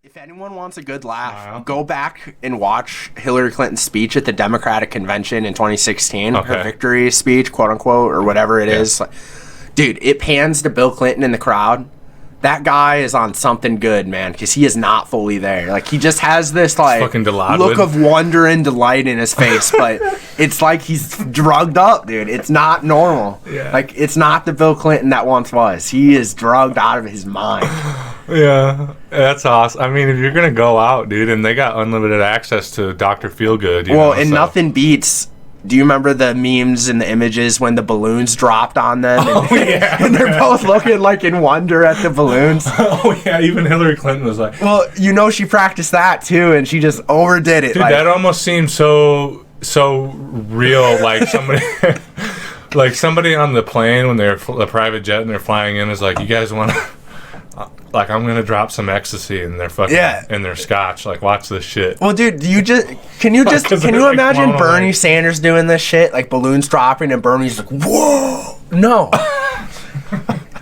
If anyone wants a good laugh, go back and watch Hillary Clinton's speech at the Democratic Convention in 2016. Okay. Her victory speech, quote unquote, or whatever it is. Dude, it pans to Bill Clinton in the crowd. That guy is on something good, man, because he is not fully there. Like, he just has this, like, look of wonder and delight in his face, but it's like he's drugged up, dude. It's not normal. Yeah. Like, it's not the Bill Clinton that once was. He is drugged out of his mind. Yeah, that's awesome. I mean, if you're going to go out, dude, and they got unlimited access to Dr. Feelgood. Nothing beats... Do you remember the memes and the images when the balloons dropped on them? And they're both looking like in wonder at the balloons. Oh, yeah. Even Hillary Clinton was like... Well, you know she practiced that, too, and she just overdid it. Dude, that almost seemed so real. Like somebody... like somebody on the plane when they're the private jet and they're flying in is like, you guys want to... Like, I'm gonna drop some ecstasy in their fucking in their scotch. Like, watch this shit. Well, dude, can you imagine Bernie Sanders doing this shit? Like, balloons dropping and Bernie's like, whoa, no.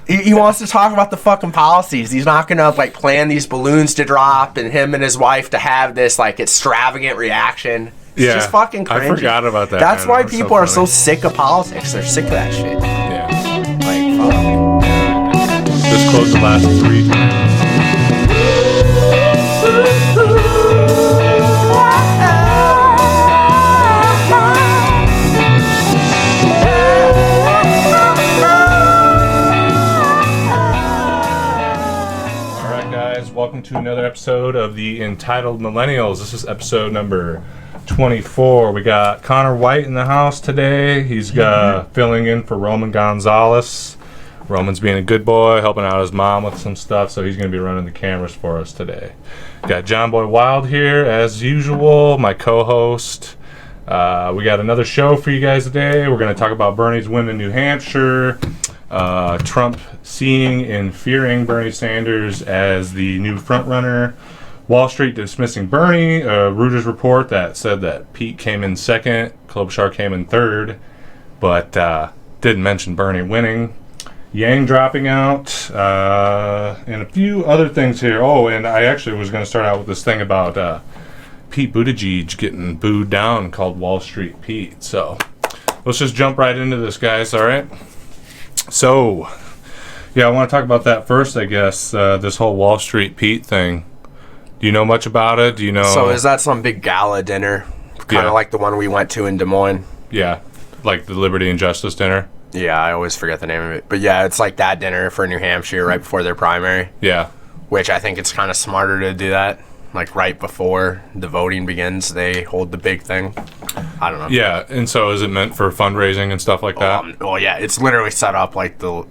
he wants to talk about the fucking policies. He's not gonna like plan these balloons to drop and him and his wife to have this like extravagant reaction. It's just fucking cringy. I forgot about that. That's why people are so sick of politics. They're sick of that shit. Yeah. Like, fuck. This close the last 3 times. Alright guys, welcome to another episode of the Entitled Millennials. This is episode number 24. We got Connor White in the house today. He's filling in for Roman Gonzalez. Roman's being a good boy, helping out his mom with some stuff, so he's going to be running the cameras for us today. Got John Boy Wild here, as usual, my co-host. We got another show for you guys today. We're going to talk about Bernie's win in New Hampshire, Trump seeing and fearing Bernie Sanders as the new frontrunner, Wall Street dismissing Bernie, a Reuters report that said that Pete came in second, Klobuchar came in third, but didn't mention Bernie winning. Yang dropping out, and a few other things here. Oh, and I actually was going to start out with this thing about Pete Buttigieg getting booed down, called Wall Street Pete. So let's just jump right into this, guys, all right? So, yeah, I want to talk about that first, I guess, this whole Wall Street Pete thing. Do you know much about it? Do you know? So is that some big gala dinner? Kind of like the one we went to in Des Moines? Yeah, like the Liberty and Justice dinner? Yeah, I always forget the name of it. But yeah, it's like that dinner for New Hampshire right before their primary. Yeah. Which I think it's kind of smarter to do that. Like right before the voting begins, they hold the big thing. I don't know. Yeah, and so is it meant for fundraising and stuff like that? Well, yeah, it's literally set up like the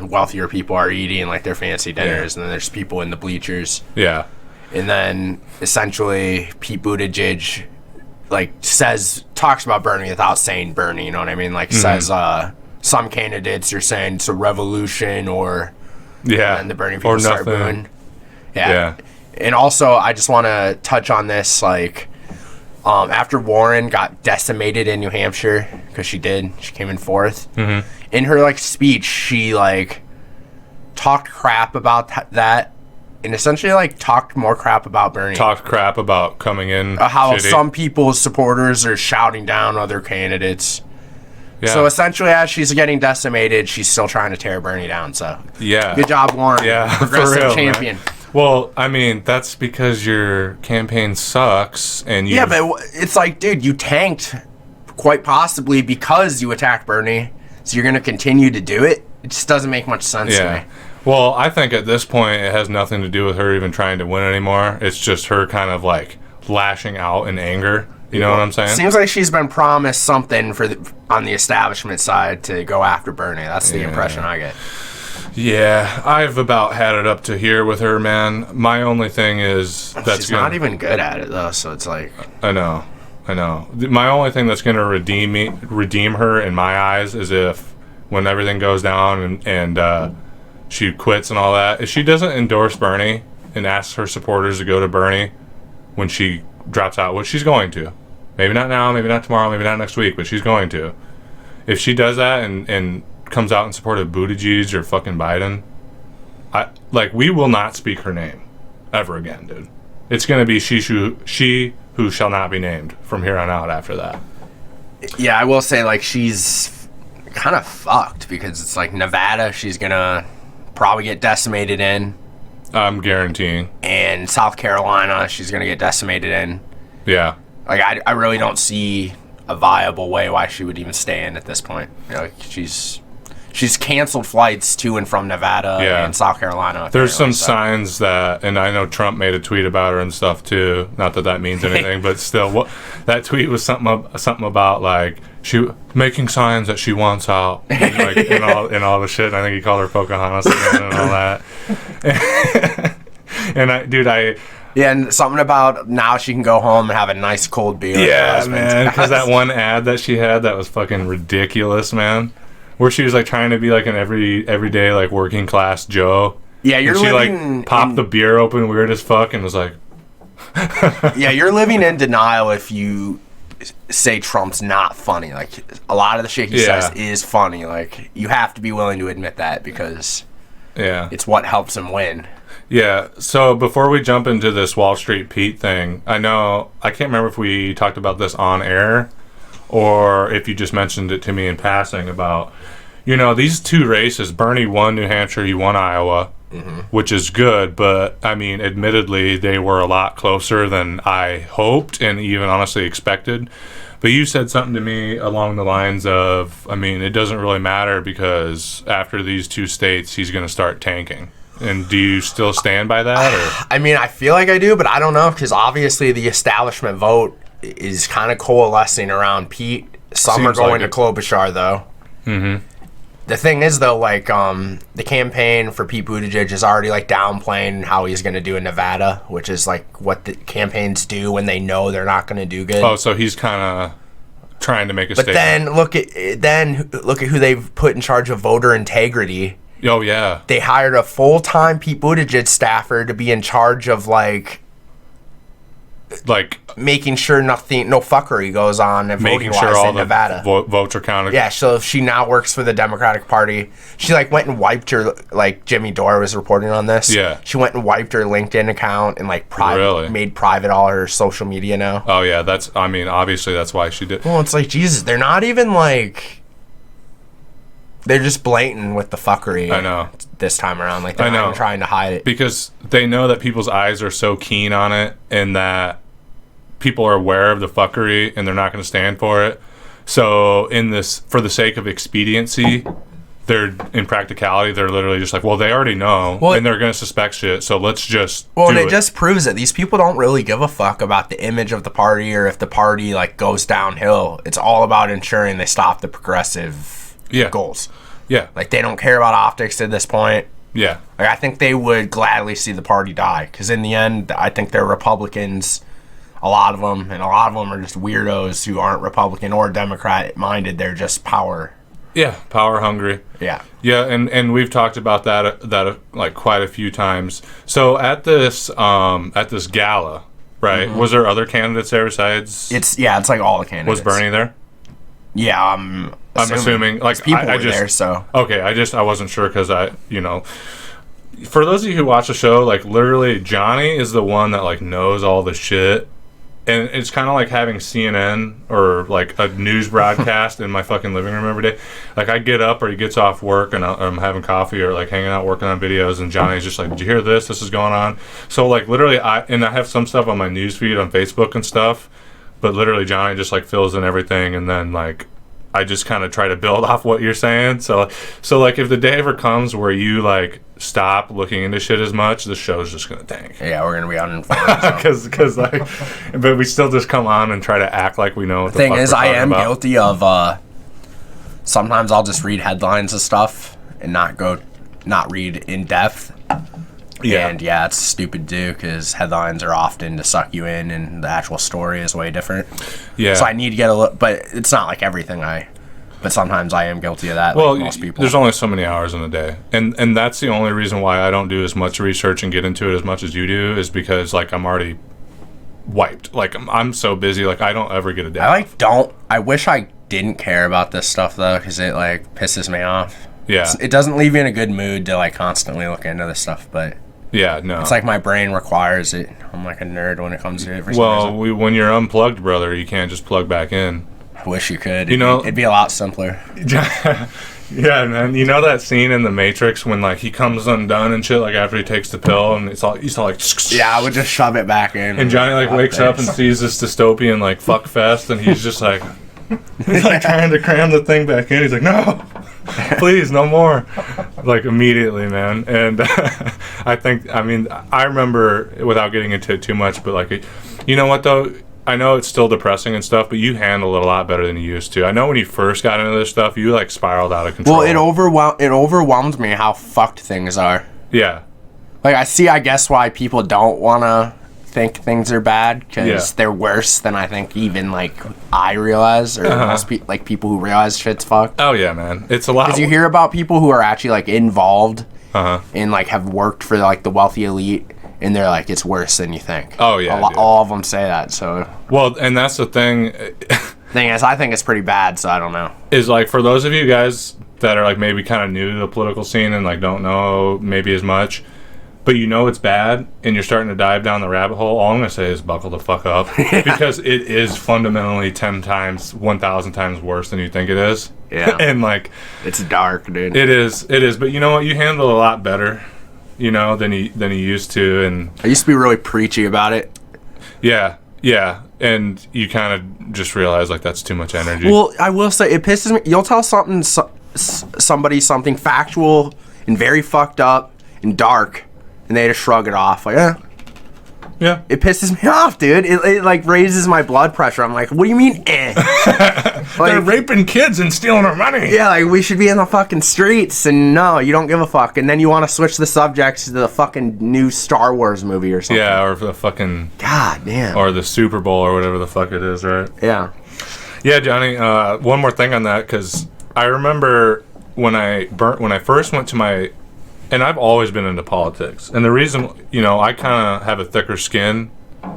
wealthier people are eating like their fancy dinners, and then there's people in the bleachers. Yeah. And then essentially Pete Buttigieg talks about Bernie without saying Bernie, you know what I mean? Like, says some candidates are saying it's a revolution or... Yeah, and the Bernie people start booing. Yeah. And also, I just want to touch on this, like, after Warren got decimated in New Hampshire, because she came in fourth, in her, like, speech, she, like, talked crap about that. And essentially, like, talked more crap about Bernie. Talked crap about coming in. How shitty. some people's supporters are shouting down other candidates. Yeah. So essentially, as she's getting decimated, she's still trying to tear Bernie down. So yeah, good job, Warren. Yeah, progressive for real, champion. Man. Well, I mean, that's because your campaign sucks, and you. Yeah, but it's like, dude, you tanked quite possibly because you attacked Bernie. So you're going to continue to do it. It just doesn't make much sense to me. Well, I think at this point it has nothing to do with her even trying to win anymore. It's just her kind of like lashing out in anger. You know what I'm saying? Seems like she's been promised something on the establishment side to go after Bernie. That's the impression I get. Yeah, I've about had it up to here with her, man. My only thing is she's not even good at it though, so it's like I know. My only thing that's going to redeem her in my eyes is if when everything goes down and she quits and all that. If she doesn't endorse Bernie and asks her supporters to go to Bernie when she drops out, which she's going to. Maybe not now, maybe not tomorrow, maybe not next week, but she's going to. If she does that and comes out in support of Buttigieg or fucking Biden, we will not speak her name. ever again, dude. It's going to be she who shall not be named from here on out after that. Yeah, I will say, like, she's kind of fucked because it's like Nevada, she's going to probably get decimated in. I'm guaranteeing. And South Carolina, she's going to get decimated in. Yeah. Like, I really don't see a viable way why she would even stay in at this point. You know, like, she's canceled flights to and from Nevada and South Carolina. There's some signs that, and I know Trump made a tweet about her and stuff too. Not that means anything, but still, that tweet was something about like she making signs that she wants out, and, like, and all the shit. And I think he called her Pocahontas again and all that. And and something about now she can go home and have a nice cold beer. Yeah, man. Because that one ad that she had that was fucking ridiculous, man. Where she was like trying to be like an everyday like working class Joe. Yeah, you're and she living like popped the beer open weird as fuck and was like. Yeah, you're living in denial if you say Trump's not funny. Like a lot of the shit he says is funny. Like you have to be willing to admit that because it's what helps him win. Yeah. So before we jump into this Wall Street Pete thing, I can't remember if we talked about this on air or if you just mentioned it to me in passing about, these two races. Bernie won New Hampshire, he won Iowa, which is good. But, I mean, admittedly, they were a lot closer than I hoped and even honestly expected. But you said something to me along the lines of, I mean, it doesn't really matter because after these two states, he's going to start tanking. And do you still stand by that? Or? I mean, I feel like I do, but I don't know because obviously the establishment vote is kind of coalescing around Pete. Some are going to Klobuchar, though. Mm-hmm. The thing is, though, like the campaign for Pete Buttigieg is already like downplaying how he's going to do in Nevada, which is like what the campaigns do when they know they're not going to do good. Oh, so he's kind of trying to make a statement. But then look at who they've put in charge of voter integrity. Oh, yeah. They hired a full-time Pete Buttigieg staffer to be in charge of, like making sure no fuckery goes on and voting-wise in Nevada. Votes are counted. Yeah, so if she now works for the Democratic Party. She, like, went and wiped her, like, Jimmy Dore was reporting on this. Yeah. She went and wiped her LinkedIn account and, like, made private all her social media now. Oh, yeah, obviously that's why she did. Well, it's like, Jesus, they're not even, like... They're just blatant with the fuckery. I know. This time around. Like, they're not even trying to hide it. Because they know that people's eyes are so keen on it and that people are aware of the fuckery and they're not going to stand for it. So, for the sake of expediency, in practicality, they're literally just like, well, they already know and they're going to suspect shit, so let's just and it just proves that these people don't really give a fuck about the image of the party or if the party, like, goes downhill. It's all about ensuring they stop the progressive... goals. Yeah. Like, they don't care about optics at this point. Yeah. Like, I think they would gladly see the party die. Because in the end, I think they're Republicans, a lot of them. And a lot of them are just weirdos who aren't Republican or Democrat-minded. They're just power. Yeah, power hungry. Yeah. Yeah, and we've talked about that like quite a few times. So at this gala, right, was there other candidates there besides... It's like all the candidates. Was Bernie there? Yeah, I'm assuming like people were there, so okay. I wasn't sure because for those of you who watch the show, like literally Johnny is the one that like knows all the shit, and it's kind of like having CNN or like a news broadcast in my fucking living room every day. Like I get up or he gets off work and I'm having coffee or like hanging out working on videos, and Johnny's just like, "Did you hear this? This is going on." So like literally, I have some stuff on my news feed on Facebook and stuff. But literally, Johnny just like fills in everything, and then like I just kind of try to build off what you're saying. So like if the day ever comes where you like stop looking into shit as much, the show's just gonna tank. Yeah, we're gonna be uninformed. Because like, but we still just come on and try to act like we know what the fuck we're talking about. I am guilty of. Sometimes I'll just read headlines of stuff and not read in depth. Yeah. And yeah, it's stupid to do because headlines are often to suck you in and the actual story is way different. Yeah. So I need to get a look, but it's not like everything but sometimes I am guilty of that, well, like most people. There's only so many hours in a day. And that's the only reason why I don't do as much research and get into it as much as you do is because like I'm already wiped. Like I'm so busy, like I don't ever get a day. I wish I didn't care about this stuff though because it like pisses me off. Yeah. It doesn't leave you in a good mood to like constantly look into this stuff, but Yeah, no. It's like my brain requires it. I'm like a nerd when it comes to it. For well, when you're unplugged, brother, you can't just plug back in. I wish you could. It'd be a lot simpler. Yeah, man. You know that scene in The Matrix when like he comes undone and shit, like after he takes the pill, and he's all like. Yeah, I would just shove it back in. And Johnny like wakes up and sees this dystopian like fuck fest, and he's just like, he's like trying to cram the thing back in. He's like, no, please, no more. Like immediately, man. And I remember, without getting into it too much, but like, you know what though. I know it's still depressing and stuff, but you handle it a lot better than you used to. I know when you first got into this stuff, you like spiraled out of control. Well, it overwhelmed me how fucked things are. Yeah. Like I guess why people don't want to think things are bad, because they're worse than I think even like I realize, or most like people who realize shit's fucked. Oh yeah, man, it's a lot. Because you hear about people who are actually like involved and like have worked for like the wealthy elite. And they're like, it's worse than you think. Oh, yeah. All of them say that, so. Well, and that's the thing. Thing is, I think it's pretty bad, so I don't know. Is like, for those of you guys that are like maybe kind of new to the political scene and like don't know maybe as much, but you know it's bad and you're starting to dive down the rabbit hole, all I'm going to say is buckle the fuck up. Because it is fundamentally 10 times, 1,000 times worse than you think it is. Yeah. And like. It's dark, dude. It is. But you know what? You handle it a lot better. You know, than he used to, and I used to be really preachy about it. Yeah, and you kind of just realize like that's too much energy. Well, I will say it pisses me. You'll tell somebody something factual and very fucked up and dark, and they just shrug it off like, Yeah. It pisses me off, dude. It like raises my blood pressure. I'm like, what do you mean, Like, they're raping kids and stealing our money. Yeah, like we should be in the fucking streets, and no, you don't give a fuck. And then you want to switch the subject to the fucking new Star Wars movie or something. Yeah, or the fucking. God damn. Or the Super Bowl or whatever the fuck it is, right? Yeah. Yeah, Johnny. One more thing on that, because I remember when I first went to my. And I've always been into politics. And the reason, I kind of have a thicker skin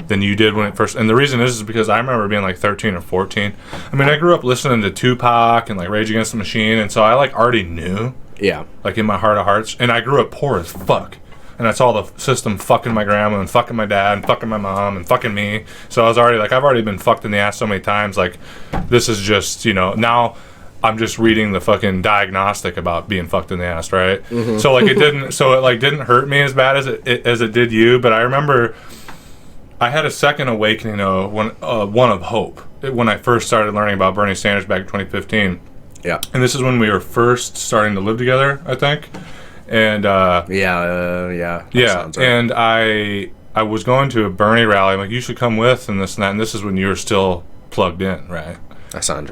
than you did when it first... And the reason is because I remember being like 13 or 14. I mean, I grew up listening to Tupac and like Rage Against the Machine. And so I like already knew. Yeah. Like in my heart of hearts. And I grew up poor as fuck. And I saw the system fucking my grandma and fucking my dad and fucking my mom and fucking me. So I was already like, I've already been fucked in the ass so many times. Like, this is just, now... I'm just reading the fucking diagnostic about being fucked in the ass, right? Mm-hmm. So like it didn't hurt me as bad as it did you. But I remember I had a second awakening one of hope when I first started learning about Bernie Sanders back in 2015. Yeah, and this is when we were first starting to live together, I think. And yeah. Right. And I was going to a Bernie rally. I'm like, you should come with, and this and that. And this is when you were still plugged in, right?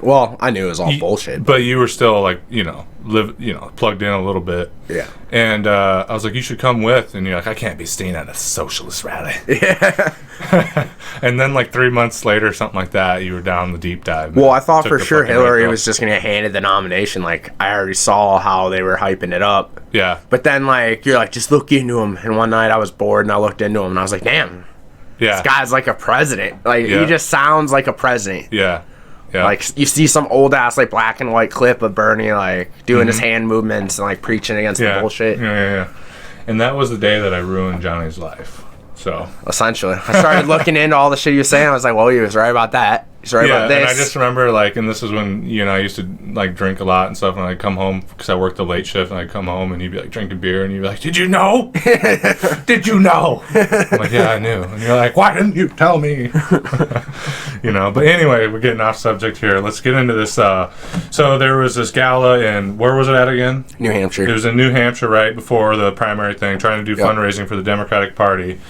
Well, I knew it was all bullshit. But you were still like, plugged in a little bit. Yeah. And I was like, you should come with. And you're like, I can't be staying at a socialist rally. Yeah. And then like 3 months later, something like that, you were down the deep dive. Well, I thought for sure Hillary was just going to get handed the nomination. Like, I already saw how they were hyping it up. Yeah. But then, like, you're like, just look into him. And one night I was bored and I looked into him and I was like, damn. Yeah. This guy's like a president. Like, he just sounds like a president. Yeah. Yeah. Like, you see some old ass like black and white clip of Bernie like doing his hand movements and like preaching against the bullshit. Yeah. And that was the day that I ruined Johnny's life. So essentially, I started looking into all the shit you were saying. I was like, well, he was right about that. He's right about this. And I just remember like, and this is when I used to like drink a lot and stuff, and I'd come home because I worked the late shift, and I'd come home and you'd be like drinking beer, and you'd be like, did you know? Did you know? I'm like, yeah, I knew. And you're like, why didn't you tell me? But anyway, we're getting off subject here. Let's get into this. So there was this gala, and where was it at again? New Hampshire. It was in New Hampshire right before the primary thing, trying to do fundraising for the Democratic Party.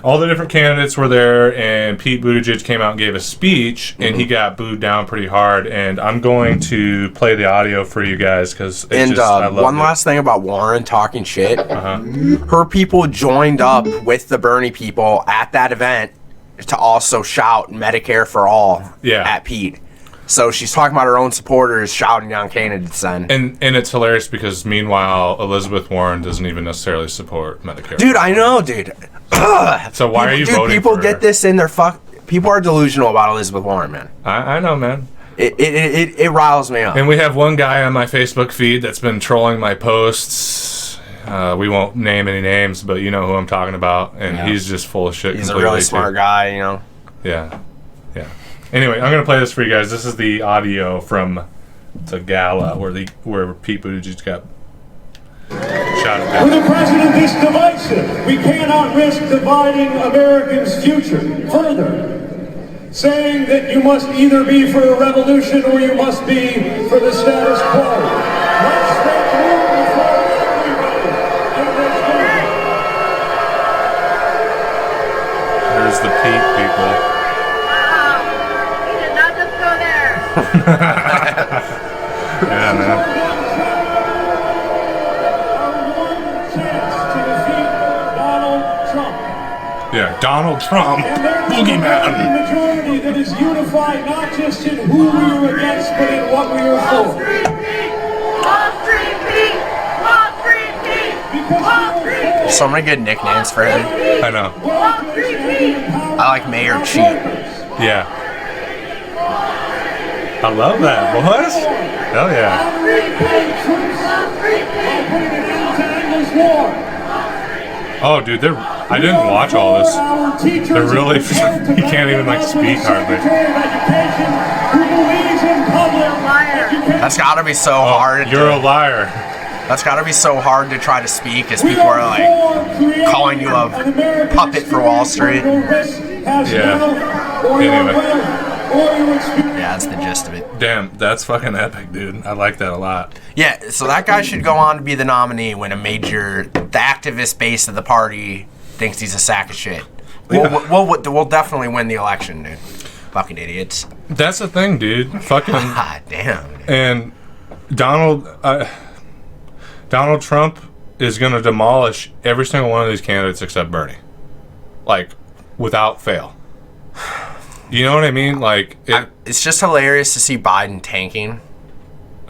All the different candidates were there, and Pete Buttigieg came out and gave a speech, and he got booed down pretty hard. And I'm going to play the audio for you guys because I love one last thing about Warren talking shit. Her people joined up with the Bernie people at that event to also shout Medicare for all at Pete. So she's talking about her own supporters shouting down candidates then. And it's hilarious because meanwhile, Elizabeth Warren doesn't even necessarily support Medicare. Dude, I know, dude. So why are you voting people for get her? this in their people are delusional about Elizabeth Warren, man. I know, man. It riles me up. And we have one guy on my Facebook feed that's been trolling my posts. We won't name any names, but you know who I'm talking about, and he's just full of shit. He's a really smart guy, you know. Yeah. Anyway, I'm gonna play this for you guys. This is the audio from the gala where Pete Buttigieg got shouted down. With a president this divisive, we cannot risk dividing Americans' future further. Saying that you must either be for a revolution or you must be for the status quo. Let's make room for everybody in this country. There's the Pete people. You did not just go there. Yeah, man. Our one chance to defeat Donald Trump. Yeah, Donald Trump, boogeyman. Majority that is unified not just in who we are against, but in what we are Wall for. Street Pete! Wall Street Pete! Wall Street Pete! Wall Street Pete! So many good nicknames for him. I know. Wall Street Pete! I like Mayor Cheat. Yeah. I love that, boys. Hell yeah. Oh, dude, I didn't watch all this. They're really, you can't even like speak hardly. That's gotta be so hard. You're a liar. That's gotta be so hard to try to speak as people are like calling you a puppet for Wall Street. Yeah. Anyway. Yeah, that's the gist of it. Damn, that's fucking epic, dude. I like that a lot. Yeah, so that guy should go on to be the nominee when the activist base of the party thinks he's a sack of shit. We'll definitely win the election, dude. Fucking idiots. That's the thing, dude. Fucking. God damn. Dude. And Donald Trump is going to demolish every single one of these candidates except Bernie. Like, without fail. You know what I mean? Like, it's just hilarious to see Biden tanking.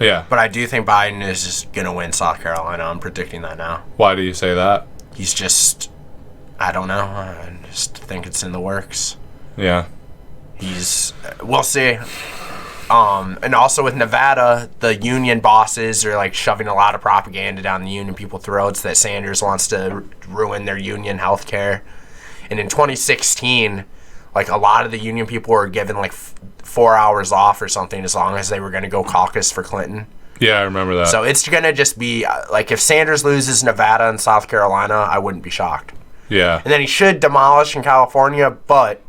Yeah. But I do think Biden is just going to win South Carolina. I'm predicting that now. Why do you say that? He's just, I don't know. I just think it's in the works. Yeah. We'll see. And also with Nevada, the union bosses are like shoving a lot of propaganda down the union people's throats that Sanders wants to ruin their union health care. And in 2016, like a lot of the union people were given like 4 hours off or something as long as they were going to go caucus for Clinton. Yeah, I remember that. So it's going to just be like if Sanders loses Nevada and South Carolina, I wouldn't be shocked. Yeah. And then he should demolish in California, but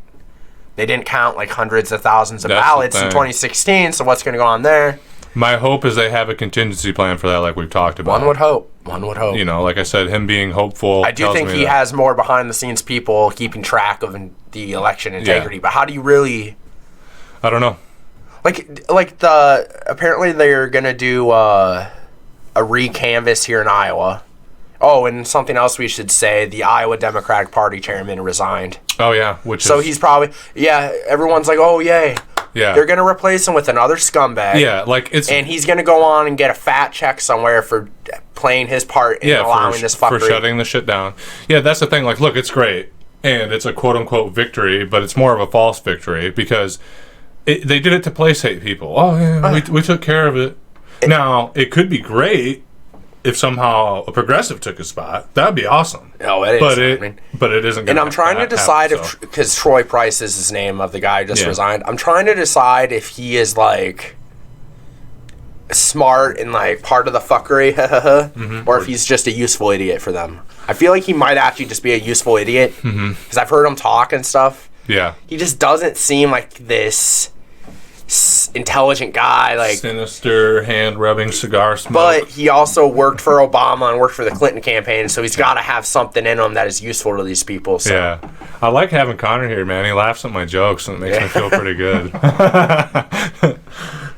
they didn't count like hundreds of thousands of ballots in 2016, so what's going to go on there? My hope is they have a contingency plan for that, like we've talked about. One would hope. You know, like I said, him being hopeful. I do think he has more behind-the-scenes people keeping track of the election integrity, but how do you really... I don't know. Apparently they're going to do a re-canvass here in Iowa. Oh, and something else we should say, the Iowa Democratic Party chairman resigned. Oh, yeah, he's probably... Yeah, everyone's like, oh, yay. Yeah. They're going to replace him with another scumbag. Yeah, like it's... And he's going to go on and get a fat check somewhere for playing his part in allowing this fuckery. For shutting the shit down. Yeah, that's the thing. Like, look, it's great. And it's a quote-unquote victory, but it's more of a false victory because they did it to placate people. Oh, yeah, we took care of it. Now, it could be great if somehow a progressive took a spot. That would be awesome. Oh, it is. But it isn't. And I'm trying to decide if, because Troy Price is his name of the guy who just resigned. I'm trying to decide if he is like smart and like part of the fuckery, or if he's just a useful idiot for them. I feel like he might actually just be a useful idiot because I've heard him talk and stuff. Yeah, he just doesn't seem like this intelligent guy, like sinister, hand-rubbing cigar smoke. But he also worked for Obama and worked for the Clinton campaign, so he's got to have something in him that is useful to these people. So. Yeah, I like having Connor here, man. He laughs at my jokes and it makes me feel pretty good.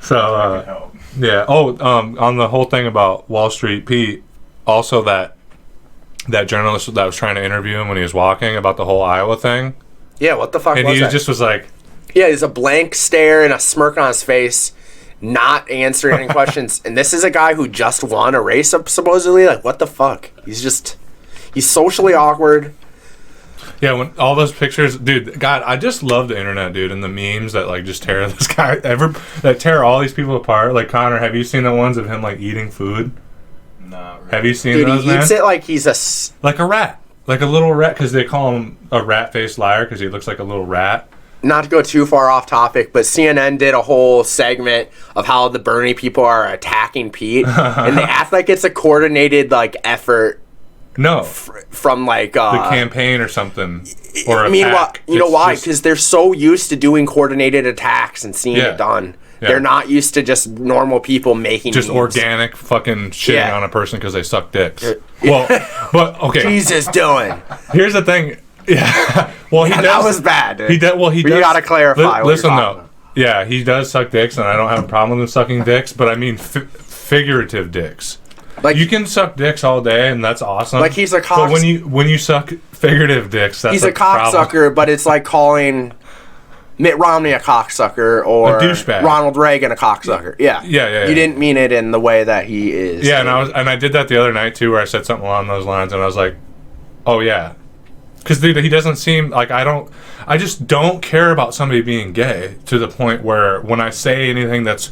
So, yeah. On the whole thing about Wall Street Pete, also that journalist that was trying to interview him when he was walking about the whole Iowa thing. Yeah, what the fuck was that? And he just was like... Yeah, he's a blank stare and a smirk on his face, not answering any questions. And this is a guy who just won a race, supposedly. Like, what the fuck? He's socially awkward. Yeah, when all those pictures, dude, God, I just love the internet, dude, and the memes that like just tear this guy that tear all these people apart. Like Connor, have you seen the ones of him like eating food? Not really. Have you seen Dude, those, he man? eats it like he's like a rat. Like a little rat, because they call him a rat-faced liar because he looks like a little rat. Not to go too far off topic, but CNN did a whole segment of how the Bernie people are attacking Pete, and they act like it's a coordinated like effort. No, from like the campaign or something. Or I mean, you know why? Because they're so used to doing coordinated attacks and seeing it done. Yeah. They're not used to just normal people making just memes. Organic fucking shitting on a person because they suck dicks. Well, but okay. Jesus, Dylan. Here's the thing. Yeah. Well, he does. That was bad. Dude. He does. Well, he does. You gotta clarify. Listen though. Yeah, he does suck dicks, and I don't have a problem with him sucking dicks. But I mean, figurative dicks. Like, you can suck dicks all day, and that's awesome. Like he's a cock. But when you suck figurative dicks, that's he's a cocksucker. But it's like calling Mitt Romney a cocksucker or a douchebag. Ronald Reagan a cocksucker. Yeah. You didn't mean it in the way that he is. Yeah, and I did that the other night too, where I said something along those lines, and I was like, oh yeah, because he doesn't seem like I just don't care about somebody being gay to the point where when I say anything that's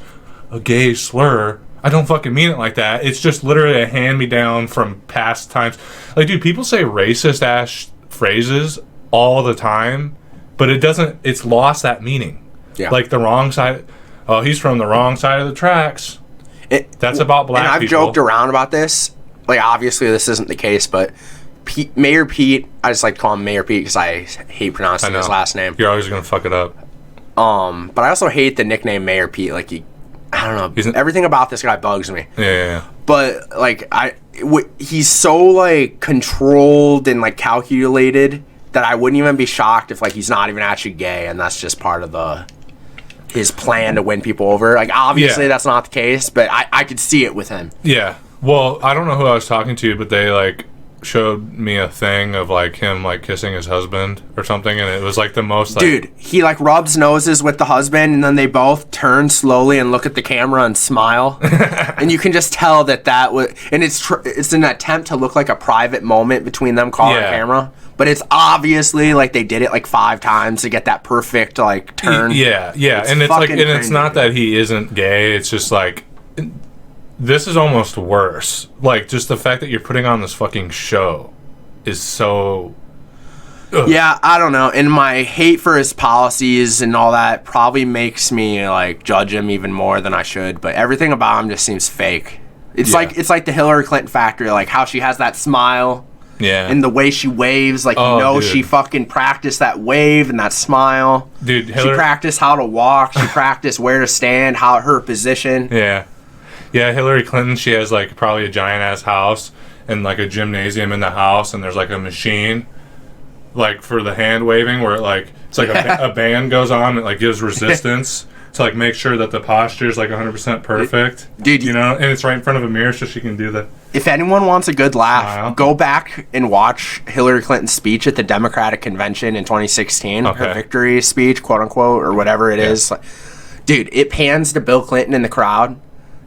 a gay slur, I don't fucking mean it like that. It's just literally a hand-me-down from past times. Like, dude, people say racist-ass phrases all the time, but it's lost that meaning. Yeah. Like, the wrong side, oh, he's from the wrong side of the tracks. That's about black people. And I've joked around about this. Like, obviously, this isn't the case, but Mayor Pete, I just like to call him Mayor Pete because I hate pronouncing his last name. You're always going to fuck it up. But I also hate the nickname Mayor Pete. Like, I don't know. Everything about this guy bugs me. Yeah. But like he's so like controlled and like calculated that I wouldn't even be shocked if like he's not even actually gay, and that's just part of his plan to win people over. Like obviously that's not the case, but I could see it with him. Yeah. Well, I don't know who I was talking to, but they like showed me a thing of like him like kissing his husband or something, and it was like the most like, dude, he like rubs noses with the husband, and then they both turn slowly and look at the camera and smile. And you can just tell that was, and it's an attempt to look like a private moment between them calling the camera, but it's obviously like they did it like 5 times to get that perfect like turn. Yeah and it's like, and it's not that he isn't gay, it's just like this is almost worse. Like, just the fact that you're putting on this fucking show is so... Ugh. Yeah, I don't know. And my hate for his policies and all that probably makes me, like, judge him even more than I should. But everything about him just seems fake. It's like the Hillary Clinton factor, like how she has that smile. Yeah. And the way she waves, like, dude, she fucking practiced that wave and that smile. Dude, she practiced how to walk. She practiced where to stand, her position. Yeah, Hillary Clinton, she has like probably a giant ass house and like a gymnasium in the house, and there's like a machine like for the hand waving where it like it's like a band goes on, it like gives resistance to like make sure that the posture is like 100% perfect. Dude, you know, and it's right in front of a mirror so she can do the... If anyone wants a good laugh, go back and watch Hillary Clinton's speech at the Democratic Convention in 2016, her victory speech, quote unquote, or whatever it is. Dude, it pans to Bill Clinton in the crowd.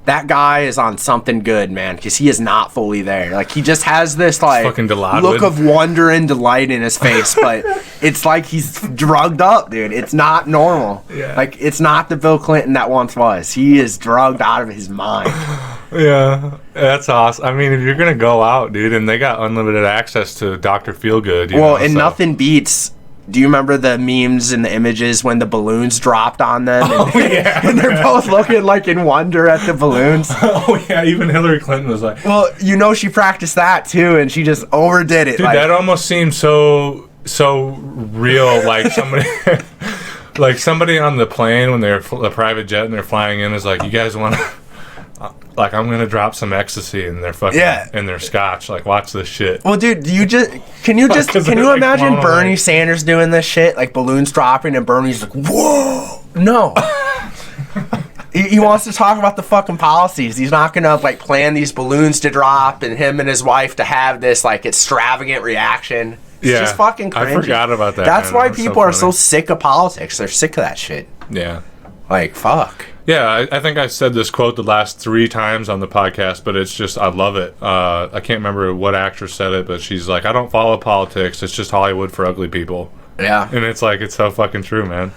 That guy is on something good, man, because he is not fully there. Like, he just has this, like, look of wonder and delight in his face, but it's like he's drugged up, dude. It's not normal. Yeah. Like, it's not the Bill Clinton that once was. He is drugged out of his mind. Yeah, that's awesome. I mean, if you're going to go out, dude, and they got unlimited access to Dr. Feelgood, nothing beats... Do you remember the memes and the images when the balloons dropped on them? And they're both looking like in wonder at the balloons. Oh, yeah. Even Hillary Clinton was like... Well, you know she practiced that, too, and she just overdid it. Dude, that almost seemed so real. Like somebody... like somebody on the plane when they're a private jet and they're flying in is like, you guys want to... Like, I'm gonna drop some ecstasy in their fucking in their scotch. Like, watch this shit. Well, dude, can you imagine Bernie Sanders doing this shit, like balloons dropping, and Bernie's like, whoa, no. He wants to talk about the fucking policies. He's not gonna like plan these balloons to drop and him and his wife to have this like extravagant reaction. It's just fucking cringy. I forgot about that. That's why people are so sick of politics. They're sick of that shit. Yeah. Like, fuck. Yeah, I think I said this quote the last 3 times on the podcast, but it's just, I love it. I can't remember what actress said it, but she's like, I don't follow politics. It's just Hollywood for ugly people. Yeah. And it's like, it's so fucking true, man.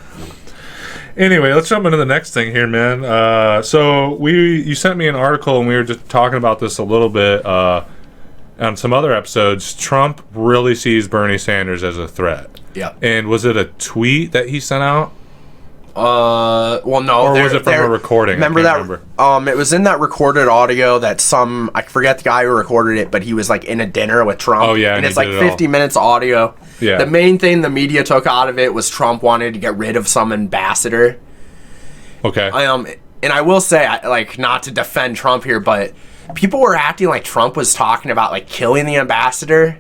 Anyway, let's jump into the next thing here, man. So you sent me an article, and we were just talking about this a little bit on some other episodes. Trump really sees Bernie Sanders as a threat. Yeah. And was it a tweet that he sent out? Well, no. Or was it from a recording? Remember that? It was in that recorded audio that I forget the guy who recorded it, but he was like in a dinner with Trump. Oh, yeah. And it's like 50 minutes of audio. Yeah. The main thing the media took out of it was Trump wanted to get rid of some ambassador. Okay. And I will say, like, not to defend Trump here, but people were acting like Trump was talking about like killing the ambassador,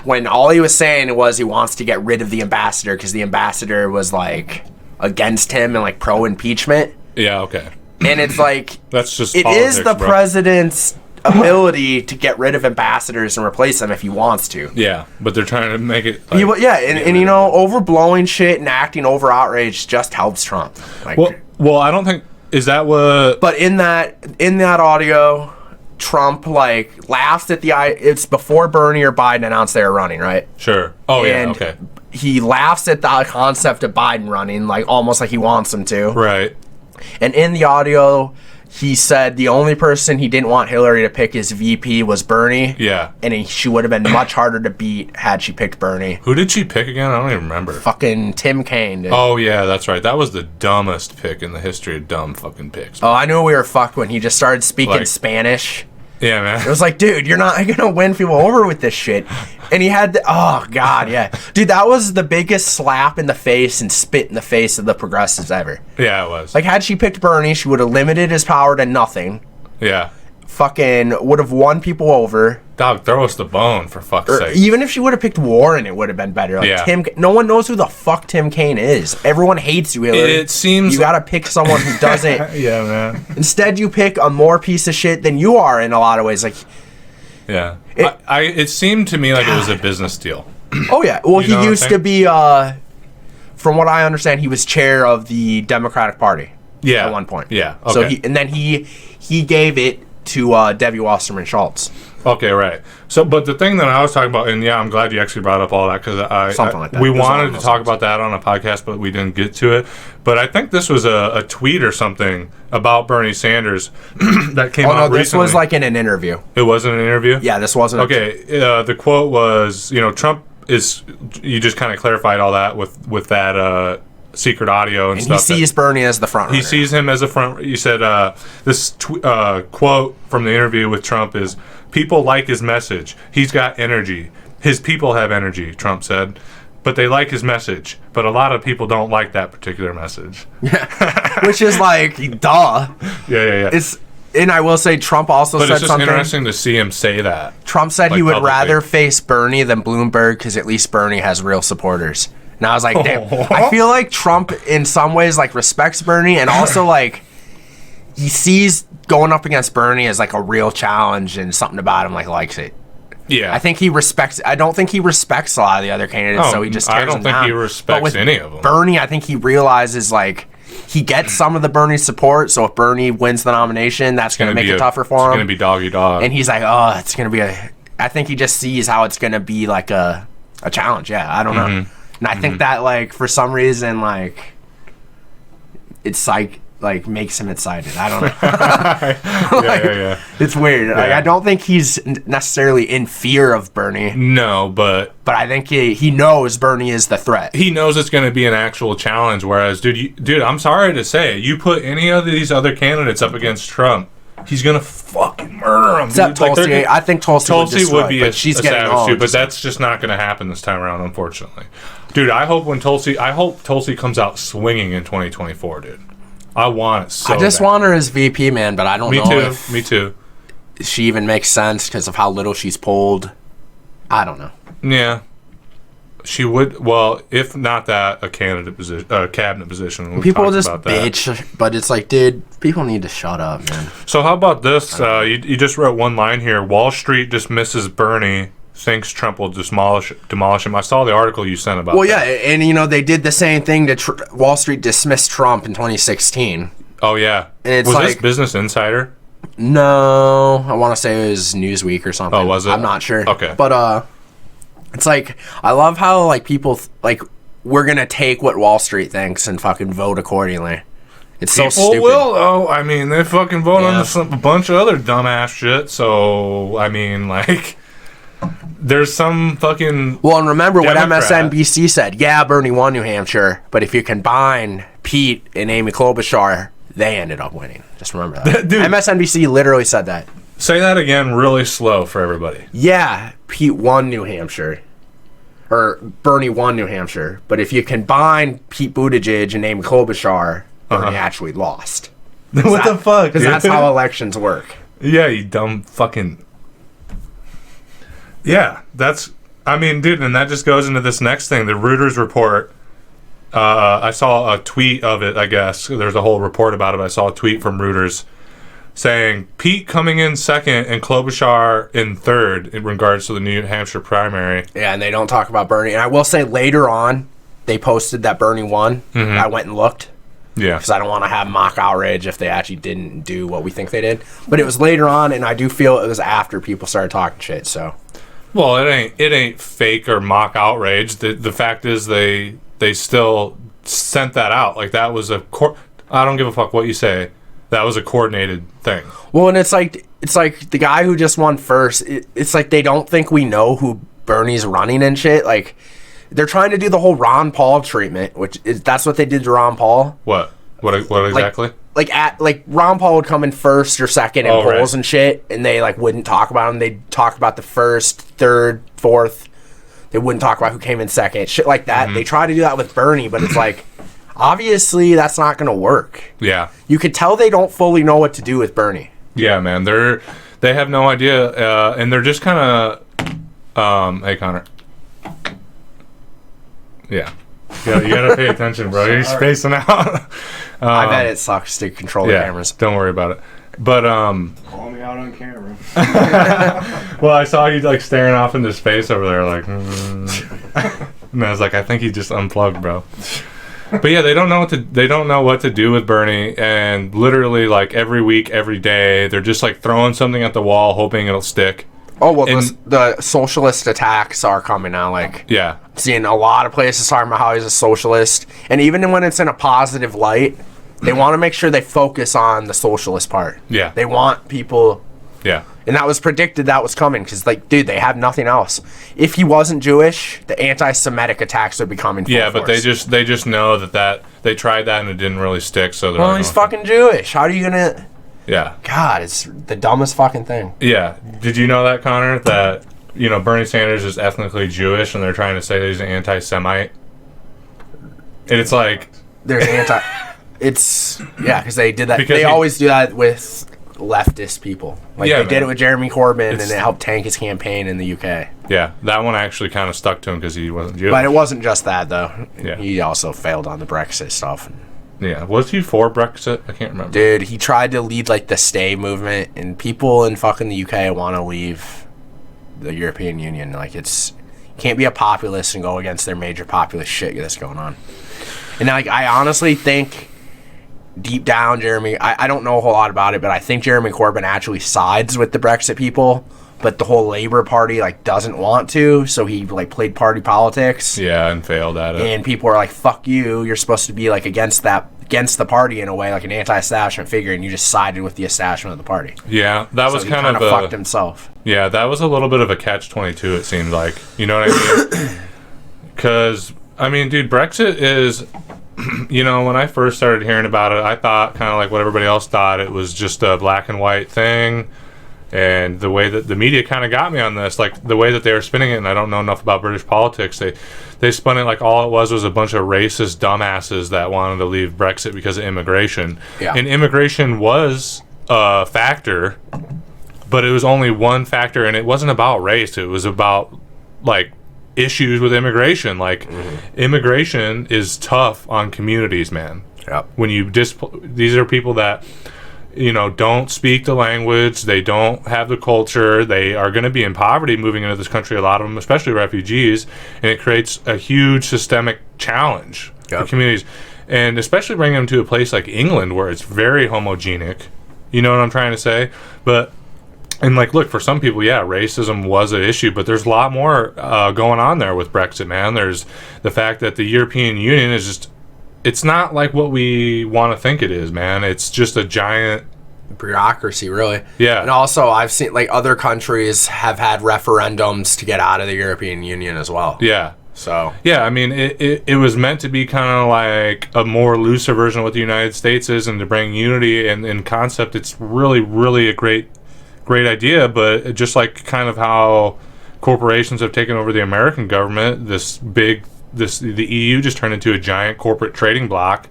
when all he was saying was he wants to get rid of the ambassador because the ambassador was like against him and like pro impeachment. Yeah. Okay. And it's like that's just it politics, is the bro. President's ability to get rid of ambassadors and replace them if he wants to. Yeah, but they're trying to make it. Like, and you know, overblowing shit and acting over outrage just helps Trump. Like, well, I don't think is that what. But in that audio, Trump like laughs at it's before Bernie or Biden announced they were running, right? Sure. Oh and yeah. Okay. He laughs at the concept of Biden running, like almost like he wants him to. Right. And in the audio, he said the only person he didn't want Hillary to pick as VP was Bernie. Yeah. And she would have been much harder to beat had she picked Bernie. Who did she pick again? I don't even remember. Fucking Tim Kaine, dude. Oh, yeah, that's right. That was the dumbest pick in the history of dumb fucking picks. Oh, I knew we were fucked when he just started speaking Spanish. Yeah, man. It was like, dude, you're not going to win people over with this shit. And he had oh, God, yeah. Dude, that was the biggest slap in the face and spit in the face of the progressives ever. Yeah, it was. Like, had she picked Bernie, she would have limited his power to nothing. Yeah. Fucking would have won people over. Dog, throw us the bone, for fuck's sake. Even if she would have picked Warren, it would have been better. Like, yeah. No one knows who the fuck Tim Kaine is. Everyone hates you, Hillary. It seems... You gotta pick someone who doesn't. Yeah, man. Instead, you pick a more piece of shit than you are in a lot of ways. Like... Yeah. It seemed to me like it was a business deal. Oh, yeah. Well, he used to be, from what I understand, he was chair of the Democratic Party. Yeah. At one point. Yeah. Okay. So then he gave it to Debbie Wasserman Schultz. Okay, right. So, but the thing that I was talking about, and yeah, I'm glad you actually brought up all that, because we wanted to talk about that on a podcast, but we didn't get to it. But I think this was a tweet or something about Bernie Sanders that came out recently. This was like in an interview. It wasn't an interview? Yeah, this wasn't. Okay, the quote was, Trump is, you just kind of clarified all that with that secret audio and stuff. He sees Bernie as the front runner. He sees him as a front. You said this quote from the interview with Trump is, "People like his message. He's got energy. His people have energy," Trump said. "But they like his message. But a lot of people don't like that particular message." Yeah, which is like, duh. Yeah. And I will say, Trump also said something. But it's just interesting to see him say that. Trump said he would rather face Bernie than Bloomberg because at least Bernie has real supporters. And I was like, damn. I feel like Trump in some ways like respects Bernie, and also like he sees going up against Bernie as like a real challenge, and something about him like likes it. Yeah. I don't think he respects a lot of the other candidates, so he just tears them down. I don't think he respects any of them. Bernie, I think he realizes like he gets some of the Bernie support, so if Bernie wins the nomination, that's going to make it tougher for him. It's going to be doggy dog. And he's like, oh, it's going to be I think he just sees how it's going to be like a challenge. Yeah, I don't know. And I think that, like, for some reason, like, it's like makes him excited. I don't know. Yeah. It's weird. Yeah. Like, I don't think he's necessarily in fear of Bernie. No, but I think he knows Bernie is the threat. He knows it's going to be an actual challenge. Whereas, dude, I'm sorry to say, you put any of these other candidates up against Trump, he's gonna fucking murder him. Except Tulsi. I think Tulsi would be she's getting savage too, but that's just not gonna happen this time around, unfortunately. Dude, I hope Tulsi comes out swinging in 2024, dude. I want it so I just want her as VP, man, but I don't know if Me too. She even makes sense because of how little she's pulled. I don't know. Yeah. She would, well, if not that, a cabinet position. People just bitch, but it's like, dude, people need to shut up, man. So how about this? You just wrote one line here. Wall Street dismisses Bernie, thinks Trump will demolish him. I saw the article you sent about that. Well, yeah, and they did the same thing to Wall Street dismissed Trump in 2016. Oh, yeah. And was this Business Insider? No, I want to say it was Newsweek or something. Oh, was it? I'm not sure. Okay. But, it's like, I love how, like, people, like, we're going to take what Wall Street thinks and fucking vote accordingly. It's so People stupid. will, though. I mean, they fucking vote on a bunch of other dumbass shit. So, I mean, like, there's some fucking. Well, and remember Democrat. what MSNBC said. Yeah, Bernie won New Hampshire, but if you combine Pete and Amy Klobuchar, they ended up winning. Just remember that. Dude. MSNBC literally said that. Say that again really slow for everybody. Yeah, Pete won New Hampshire. Or Bernie won New Hampshire. But if you combine Pete Buttigieg and Amy Klobuchar, Bernie actually lost. What the fuck? Because that's how elections work. Yeah, you dumb fucking. Yeah, that's. I mean, dude, and that just goes into this next thing. The Reuters report. I saw a tweet of it, I guess. There's a whole report about it. I saw a tweet from Reuters saying Pete coming in second and Klobuchar in third in regards to the New Hampshire primary. Yeah, and they don't talk about Bernie. And I will say later on, they posted that Bernie won. Mm-hmm. I went and looked. Yeah. Because I don't want to have mock outrage if they actually didn't do what we think they did. But it was later on, and I do feel it was after people started talking shit. So, well, it ain't fake or mock outrage. The fact is they still sent that out. Like that was I don't give a fuck what you say. That was a coordinated thing. Well, and it's like the guy who just won first. It's like they don't think we know who Bernie's running and shit. Like. They're trying to do the whole Ron Paul treatment, that's what they did to Ron Paul. What exactly? Like Ron Paul would come in first or second in polls right. and shit, and they like wouldn't talk about him. They'd talk about the first, third, fourth. They wouldn't talk about who came in second, shit like that. Mm-hmm. They try to do that with Bernie, but it's like obviously that's not going to work. Yeah, you could tell they don't fully know what to do with Bernie. Yeah, man, they have no idea, and they're just kind of. Hey, Connor. Yeah. You gotta pay attention, bro. You're spacing out. I bet it sucks to control the cameras. Don't worry about it. But call me out on camera. well, I saw you like staring off into space over there, like, and I was like, I think he just unplugged, bro. But yeah, they don't know what to do with Bernie, and literally like every week, every day, they're just like throwing something at the wall, hoping it'll stick. Oh, well, the socialist attacks are coming now. Like, yeah, seeing a lot of places talking about how he's a socialist. And even when it's in a positive light, they want to make sure they focus on the socialist part. Yeah. They want people. Yeah. And that was predicted that was coming because, like, dude, they have nothing else. If he wasn't Jewish, the anti-Semitic attacks would be coming full Yeah, but force. they just know that they tried that and it didn't really stick. So they're well, he's fucking Jewish. How are you going to... Yeah. God, it's the dumbest fucking thing. Yeah. Did you know that, Connor? That, Bernie Sanders is ethnically Jewish and they're trying to say that he's an anti-Semite? And it's like... There's It's... Yeah, because they did that. Because they always do that with leftist people. Like, they did it with Jeremy Corbyn and it helped tank his campaign in the UK. Yeah, that one actually kind of stuck to him because he wasn't Jewish. But it wasn't just that, though. Yeah. He also failed on the Brexit stuff. Yeah, was he for Brexit? I can't remember. Dude, he tried to lead like the stay movement, and people in fucking the UK want to leave the European Union. Like, you can't be a populist and go against their major populist shit that's going on. And like, I honestly think deep down, Jeremy, I don't know a whole lot about it, but I think Jeremy Corbyn actually sides with the Brexit people, but the whole Labour Party like doesn't want to, so he like played party politics. Yeah, and failed at it. And people are like, "Fuck you! You're supposed to be like against the party in a way, like an anti-establishment figure," and you just sided with the establishment of the party. Yeah, that was so kind of fucked himself. Yeah, that was a little bit of a catch-22. It seemed like, you know what I mean? Because I mean, dude, Brexit is. When I first started hearing about it, I thought kind of like what everybody else thought. It was just a black and white thing. And the way that the media kind of got me on this, like the way that they were spinning it, and I don't know enough about British politics, they spun it like all it was a bunch of racist dumbasses that wanted to leave Brexit because of immigration. Yeah. And immigration was a factor, but it was only one factor, and it wasn't about race. It was about, like, issues with immigration. Like, immigration is tough on communities, man. Yep. When you these are people that don't speak the language, they don't have the culture, they are going to be in poverty moving into this country, a lot of them, especially refugees, and it creates a huge systemic challenge for communities, and especially bringing them to a place like England where it's very homogenic. You know what I'm trying to say? But And, like, look, for some people, yeah, racism was an issue, but there's a lot more going on there with Brexit, man. There's the fact that the European Union is just, it's not like what we want to think it is, man. It's just a giant bureaucracy, really. Yeah. And also, I've seen, like, other countries have had referendums to get out of the European Union as well. Yeah. So. Yeah, I mean, it was meant to be kind of like a more looser version of what the United States is, and to bring unity and in concept, it's really, really a great idea, but just like kind of how corporations have taken over the American government, the EU just turned into a giant corporate trading bloc,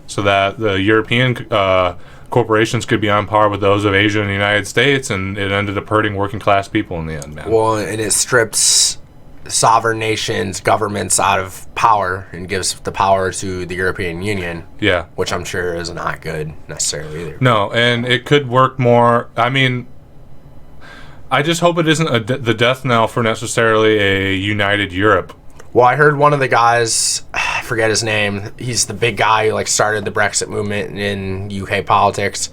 so that the European corporations could be on par with those of Asia and the United States, and it ended up hurting working class people in the end, man. Well, and it strips sovereign nations, governments out of power and gives the power to the European Union. Yeah. Which I'm sure is not good necessarily either. No, and it could work more. I mean, I just hope it isn't the death knell for necessarily a united Europe. Well, I heard one of the guys, I forget his name, he's the big guy who, like, started the Brexit movement in UK politics.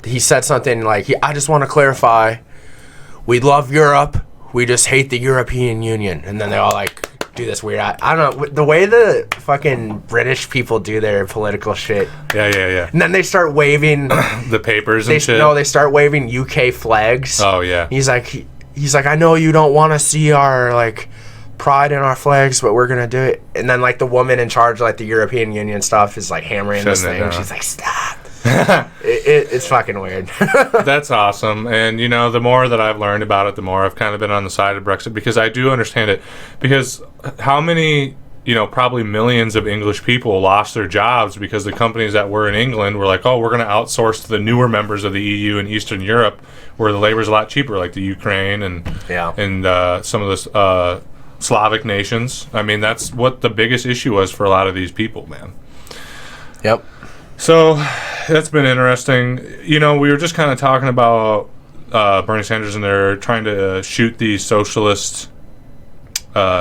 He said something like, I just want to clarify, we love Europe, we just hate the European Union. And then they all, like, do this weird, I don't know, the way the fucking British people do their political shit. Yeah. And then they start waving the papers and shit. No, they start waving UK flags. Oh, yeah. He's like, I know you don't want to see our, like, pride in our flags, but we're gonna do it. And then, like, the woman in charge of, like, the European Union stuff is, like, hammering this thing. She's like, stop. It's fucking weird. That's awesome. And, you know, the more that I've learned about it, the more I've kind of been on the side of Brexit, because I do understand it. Because how many, you know, probably millions of English people lost their jobs because the companies that were in England were like, oh, we're going to outsource to the newer members of the EU and Eastern Europe, where the labor's a lot cheaper, like the Ukraine and some of the Slavic nations. I mean, that's what the biggest issue was for a lot of these people, man. Yep. So that's been interesting. You know, we were just kind of talking about Bernie Sanders, and they're trying to shoot these socialist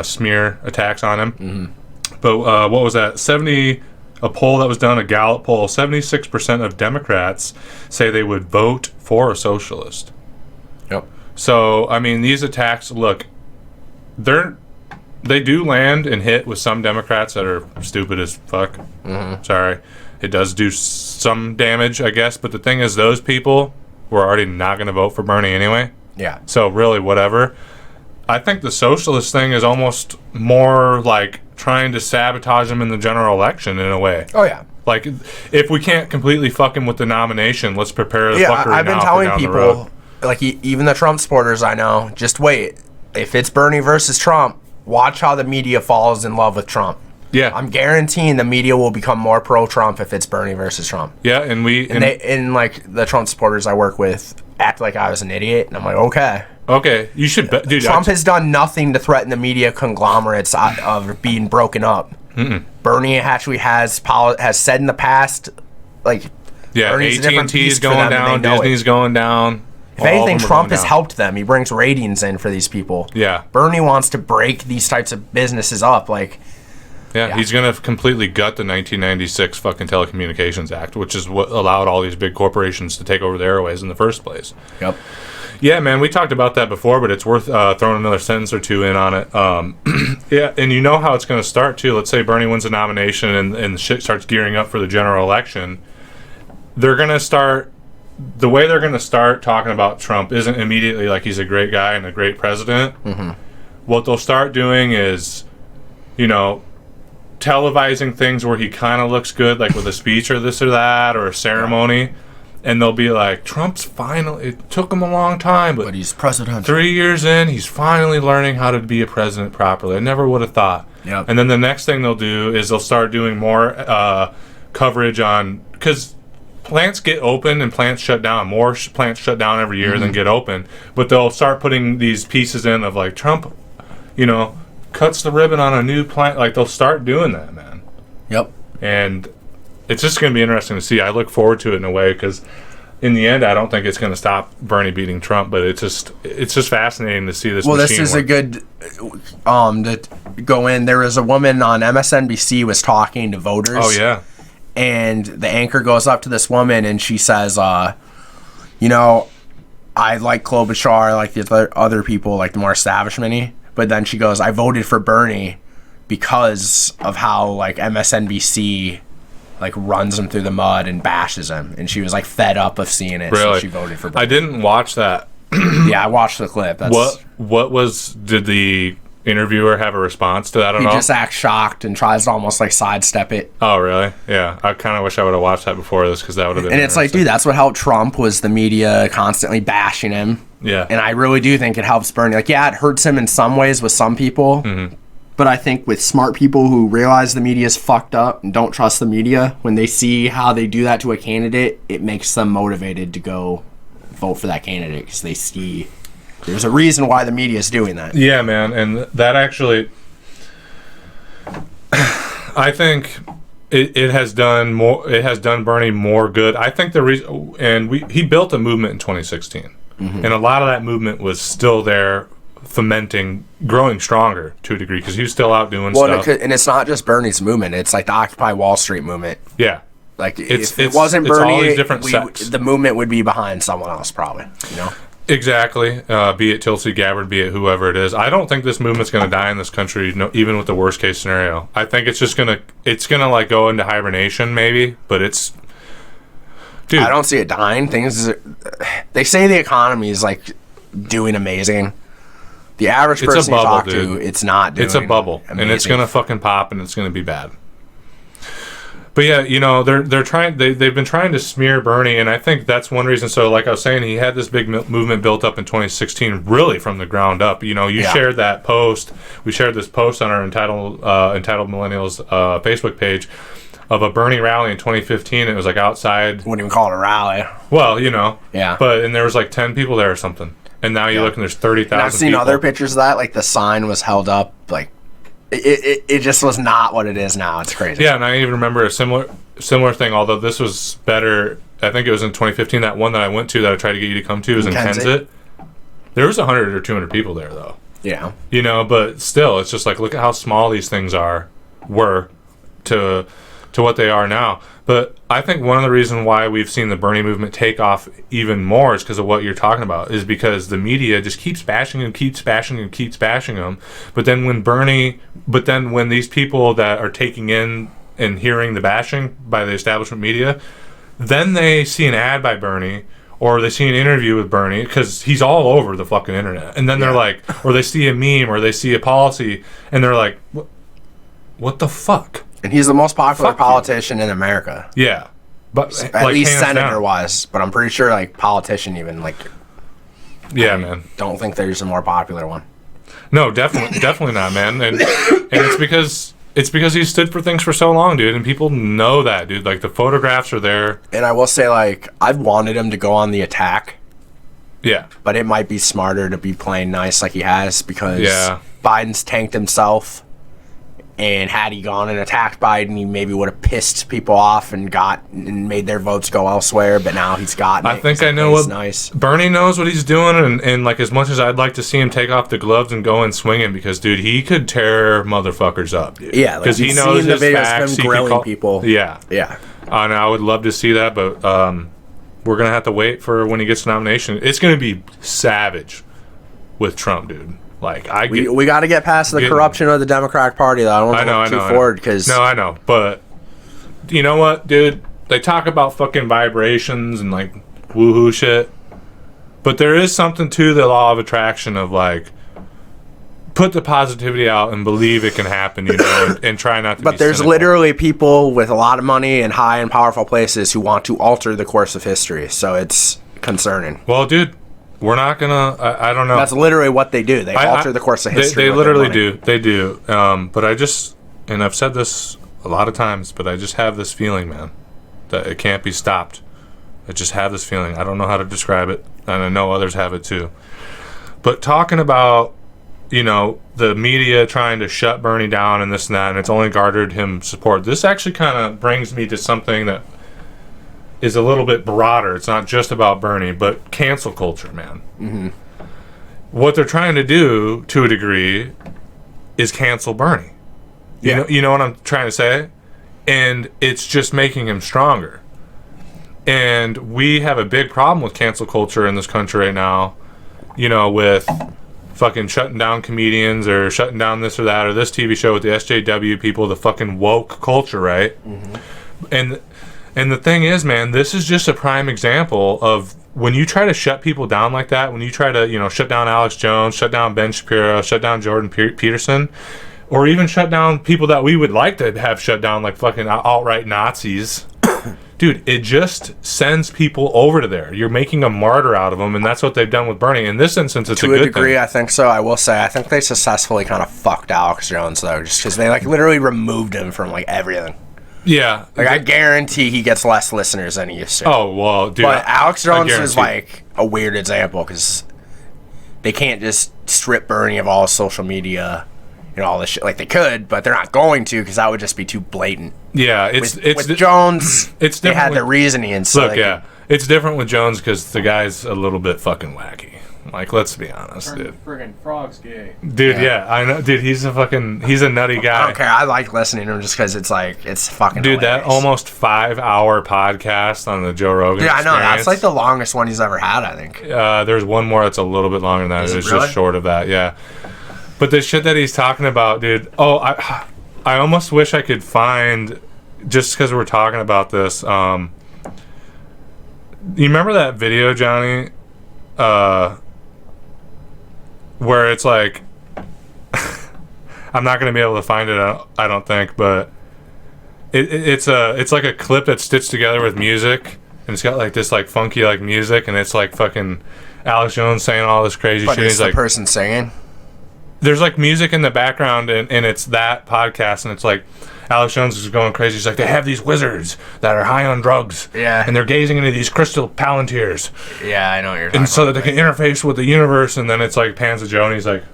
smear attacks on him. Mm-hmm. But what was that? A poll that was done, a Gallup poll, 76% of Democrats say they would vote for a socialist. Yep. So, I mean, these attacks, look, they do land and hit with some Democrats that are stupid as fuck. Mm-hmm. Sorry. It does do some damage, I guess, but the thing is, those people were already not going to vote for Bernie anyway. Yeah. So really, whatever. I think the socialist thing is almost more like trying to sabotage him in the general election in a way. Oh, yeah. Like, if we can't completely fuck him with the nomination, let's prepare the fuckery now. I've been telling people, like, even the Trump supporters I know, just wait. If it's Bernie versus Trump, watch how the media falls in love with Trump. Yeah, I'm guaranteeing the media will become more pro-Trump if it's Bernie versus Trump. Yeah, and like the Trump supporters I work with act like I was an idiot, and I'm like, okay, you should, dude. Trump has done nothing to threaten the media conglomerates of being broken up. Mm-mm. Bernie actually has said in the past, like, AT&T is going down, Disney's going down. If anything, Trump has helped them. He brings ratings in for these people. Yeah, Bernie wants to break these types of businesses up, like. Yeah, he's going to completely gut the 1996 fucking Telecommunications Act, which is what allowed all these big corporations to take over the airways in the first place. Yep. Yeah, man, we talked about that before, but it's worth throwing another sentence or two in on it. Yeah, and you know how it's going to start, too. Let's say Bernie wins a nomination and shit starts gearing up for the general election. They're going to start... The way they're going to start talking about Trump isn't immediately like he's a great guy and a great president. Mm-hmm. What they'll start doing is, you know... televising things where he kind of looks good, like with a speech or this or that or a ceremony, and they'll be like, Trump's finally, it took him a long time, but he's president. 3 years in, he's finally learning how to be a president properly. I never would have thought. Yep. And then the next thing they'll do is they'll start doing more coverage on, because plants get open and plants shut down. More plants shut down every year than get open, but they'll start putting these pieces in of like, Trump, you know, cuts the ribbon on a new plant. Like, they'll start doing that, man. Yep. And it's just going to be interesting to see. I look forward to it in a way, because in the end, I don't think it's going to stop Bernie beating Trump, but it's just fascinating to see this machine this is work. a good to go in. There was a woman on MSNBC was talking to voters. Oh, yeah. And the anchor goes up to this woman and she says, you know, I like Klobuchar, I like the other people, like the more establishment-y. But then she goes, I voted for Bernie because of how like MSNBC like runs him through the mud and bashes him. And she was like fed up of seeing it, so she voted for Bernie. I didn't watch that. Yeah, I watched the clip. Did the interviewer have a response to that at all? He just acts shocked and tries to almost like sidestep it. Oh, really? Yeah. I kind of wish I would have watched that before this, because that would have been. And it's like, dude, that's what helped Trump, was the media constantly bashing him. Yeah. And I really do think it helps Bernie. Like, yeah, it hurts him in some ways with some people. Mm-hmm. But I think with smart people who realize the media's fucked up and don't trust the media, when they see how they do that to a candidate, it makes them motivated to go vote for that candidate, because they see there's a reason why the media is doing that. Yeah, man. And that actually, I think it has done more. It has done Bernie more good. I think the reason, and he built a movement in 2016, and a lot of that movement was still there, fomenting, growing stronger to a degree, because he was still out doing stuff. And it's not just Bernie's movement; it's like the Occupy Wall Street movement. Yeah, like if it wasn't all Bernie, these different sects. the movement would be behind someone else, probably. You know. Exactly. Be it Tulsi Gabbard, be it whoever it is. I don't think this movement's going to die in this country, even with the worst case scenario. I think it's just gonna like go into hibernation, maybe. But it's, dude, I don't see it dying. They say the economy is like doing amazing. The average person you talk to, it's not doing. It's a bubble, amazing. and it's gonna fucking pop, and it's gonna be bad. But yeah, you know, they're trying. They've been trying to smear Bernie, and I think that's one reason. So, like I was saying, he had this big movement built up in 2016, really from the ground up. You know, shared that post. We shared this post on our entitled Millennials Facebook page of a Bernie rally in 2015. It was like outside. Wouldn't even call it a rally. Well, you know. Yeah. And there was like 10 people there or something, and now you look and there's 30,000. I've seen other pictures of that. Like the sign was held up, like. It just was not what it is now. It's crazy. Yeah, and I even remember a similar thing, although this was better. I think it was in 2015, that one that I went to that I tried to get you to come to was in Kensett. There was 100 or 200 people there, though. Yeah. You know, but still, it's just like, look at how small these things were to what they are now. But I think one of the reasons why we've seen the Bernie movement take off even more is because of what you're talking about, is because the media just keeps bashing him, keeps bashing him, keeps bashing him. But then when these people that are taking in and hearing the bashing by the establishment media, then they see an ad by Bernie, or they see an interview with Bernie, because he's all over the fucking internet. And then they're like, or they see a meme, or they see a policy, and they're like, what the fuck? And he's the most popular politician in America. Yeah. But at like, least senator-wise. But I'm pretty sure, like, politician even, like... Yeah, man. Don't think there's a more popular one. No, definitely not, man. And it's because he stood for things for so long, dude, and people know that, dude. Like, the photographs are there. And I will say, like, I've wanted him to go on the attack. Yeah. But it might be smarter to be playing nice like he has, because Biden's tanked himself. And had he gone and attacked Biden, he maybe would have pissed people off and made their votes go elsewhere. But now he's gotten I think I know what nice. Bernie knows what he's doing, and like, as much as I'd like to see him take off the gloves and go and swinging, because dude, he could tear motherfuckers up, dude. Yeah, because he knows his facts. Him grilling people. Yeah. And I would love to see that, but we're gonna have to wait for when he gets the nomination. It's gonna be savage with Trump, dude. Like, we got to get past the corruption of the Democratic Party, though. I don't want to go too forward, because... No, I know. But, you know what, dude? They talk about fucking vibrations and, like, woohoo shit. But there is something to the law of attraction of, like, put the positivity out and believe it can happen, you know, and try not to be there's cynical. Literally people with a lot of money and high and powerful places who want to alter the course of history. So it's concerning. Well, dude... We're not gonna. I don't know. That's literally what they do. They alter the course of history. They literally do. They do. But I just, and I've said this a lot of times, but I just have this feeling, man, that it can't be stopped. I just have this feeling. I don't know how to describe it, and I know others have it too. But talking about, you know, the media trying to shut Bernie down and this and that, and it's only garnered him support. This actually kind of brings me to something that is a little bit broader. It's not just about Bernie, but cancel culture, man. Mm-hmm. What they're trying to do, to a degree, is cancel Bernie. You know what I'm trying to say? And it's just making him stronger. And we have a big problem with cancel culture in this country right now, you know, with fucking shutting down comedians or shutting down this or that or this TV show with the SJW people, the fucking woke culture, right? And the thing is, man, this is just a prime example of when you try to shut people down like that, when you try to, you know, shut down Alex Jones, shut down Ben Shapiro, shut down Jordan Peterson, or even shut down people that we would like to have shut down, like fucking alt-right Nazis. Dude, it just sends people over to there. You're making a martyr out of them, and that's what they've done with Bernie. In this instance, it's a good thing. To a degree, I think so. I will say, I think they successfully kind of fucked Alex Jones, though, just because they, like, literally removed him from, like, everything. Yeah. Like, I guarantee he gets less listeners than he used to. Oh, well, dude. But Alex Jones is, like, a weird example, because they can't just strip Bernie of all social media and all this shit. Like, they could, but they're not going to, because that would just be too blatant. Yeah, with Jones, it's they had their reasoning and stuff. Look, yeah, it's different with Jones because the guy's a little bit fucking wacky. Like, let's be honest, dude. Friggin' frog's gay. Dude, yeah, I know, dude. He's a nutty guy. I don't care. I like listening to him just because it's like it's fucking. Dude, hilarious. that almost 5-hour podcast on the Joe Rogan. Yeah, I know. Experience, That's like the longest one he's ever had, I think. There's one more that's a little bit longer than that. It's really? just short of that. Yeah, but the shit that he's talking about, dude. Oh, I almost wish I could find. Just because we're talking about this, you remember that video, Johnny, where it's like, I'm not going to be able to find it, I don't think, but it's like a clip that's stitched together with music, and it's got like this like funky like music, and it's like fucking Alex Jones saying all this crazy shit. Is the like, person singing? There's like music in the background, and it's that podcast, and it's like Alex Jones is going crazy. He's like, they have these wizards that are high on drugs, yeah, and they're gazing into these crystal palantirs. Yeah, I know what you're talking and so about, that they can interface with the universe. And then it's like pans to Joe, and he's like,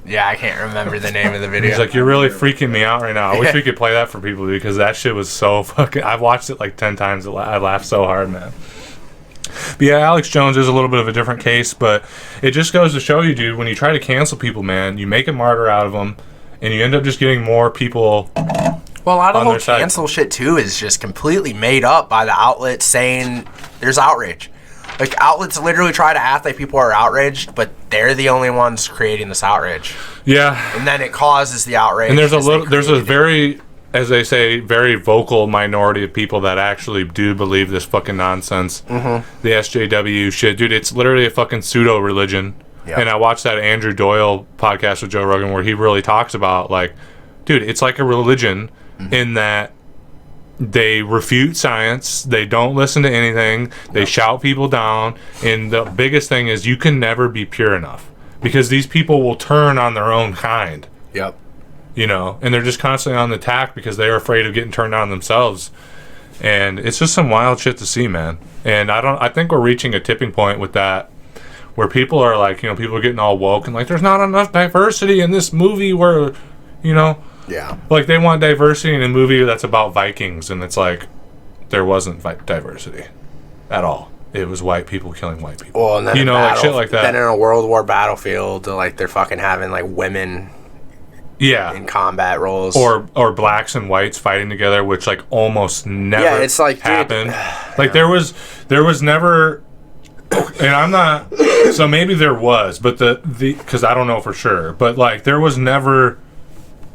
yeah, I can't remember the name of the video. He's like, you're really freaking me out right now. I wish we could play that for people, dude, because that shit was so fucking. I've watched it like 10 times. I laughed so hard, man. But yeah, Alex Jones is a little bit of a different case, but it just goes to show you, dude, when you try to cancel people, man, you make a martyr out of them, and you end up just getting more people. Well, a lot of the whole cancel shit, too, is just completely made up by the outlets saying there's outrage. Like, outlets literally try to act like people are outraged, but they're the only ones creating this outrage. Yeah. And then it causes the outrage. And there's a very, as they say, very vocal minority of people that actually do believe this fucking nonsense. Mm-hmm. The SJW shit. Dude, it's literally a fucking pseudo-religion. Yep. And I watched that Andrew Doyle podcast with Joe Rogan where he really talks about, like, dude, it's like a religion. Mm-hmm. In that they refute science, they don't listen to anything, they shout people down, and the biggest thing is you can never be pure enough because these people will turn on their own kind. Yep. You know, and they're just constantly on the attack because they're afraid of getting turned on themselves. And it's just some wild shit to see, man. And I think we're reaching a tipping point with that where people are like, you know, people are getting all woke and like there's not enough diversity in this movie where, you know, yeah. Like, they want diversity in a movie that's about Vikings, and it's like, there wasn't diversity at all. It was white people killing white people. Well, and then you know, like shit like that. Then in a World War battlefield, like, they're fucking having, like, women in combat roles. Or blacks and whites fighting together, which, like, almost never it's like, happened. Dude, like, there was never... And I'm not... So maybe there was, but the because I don't know for sure. But, like, there was never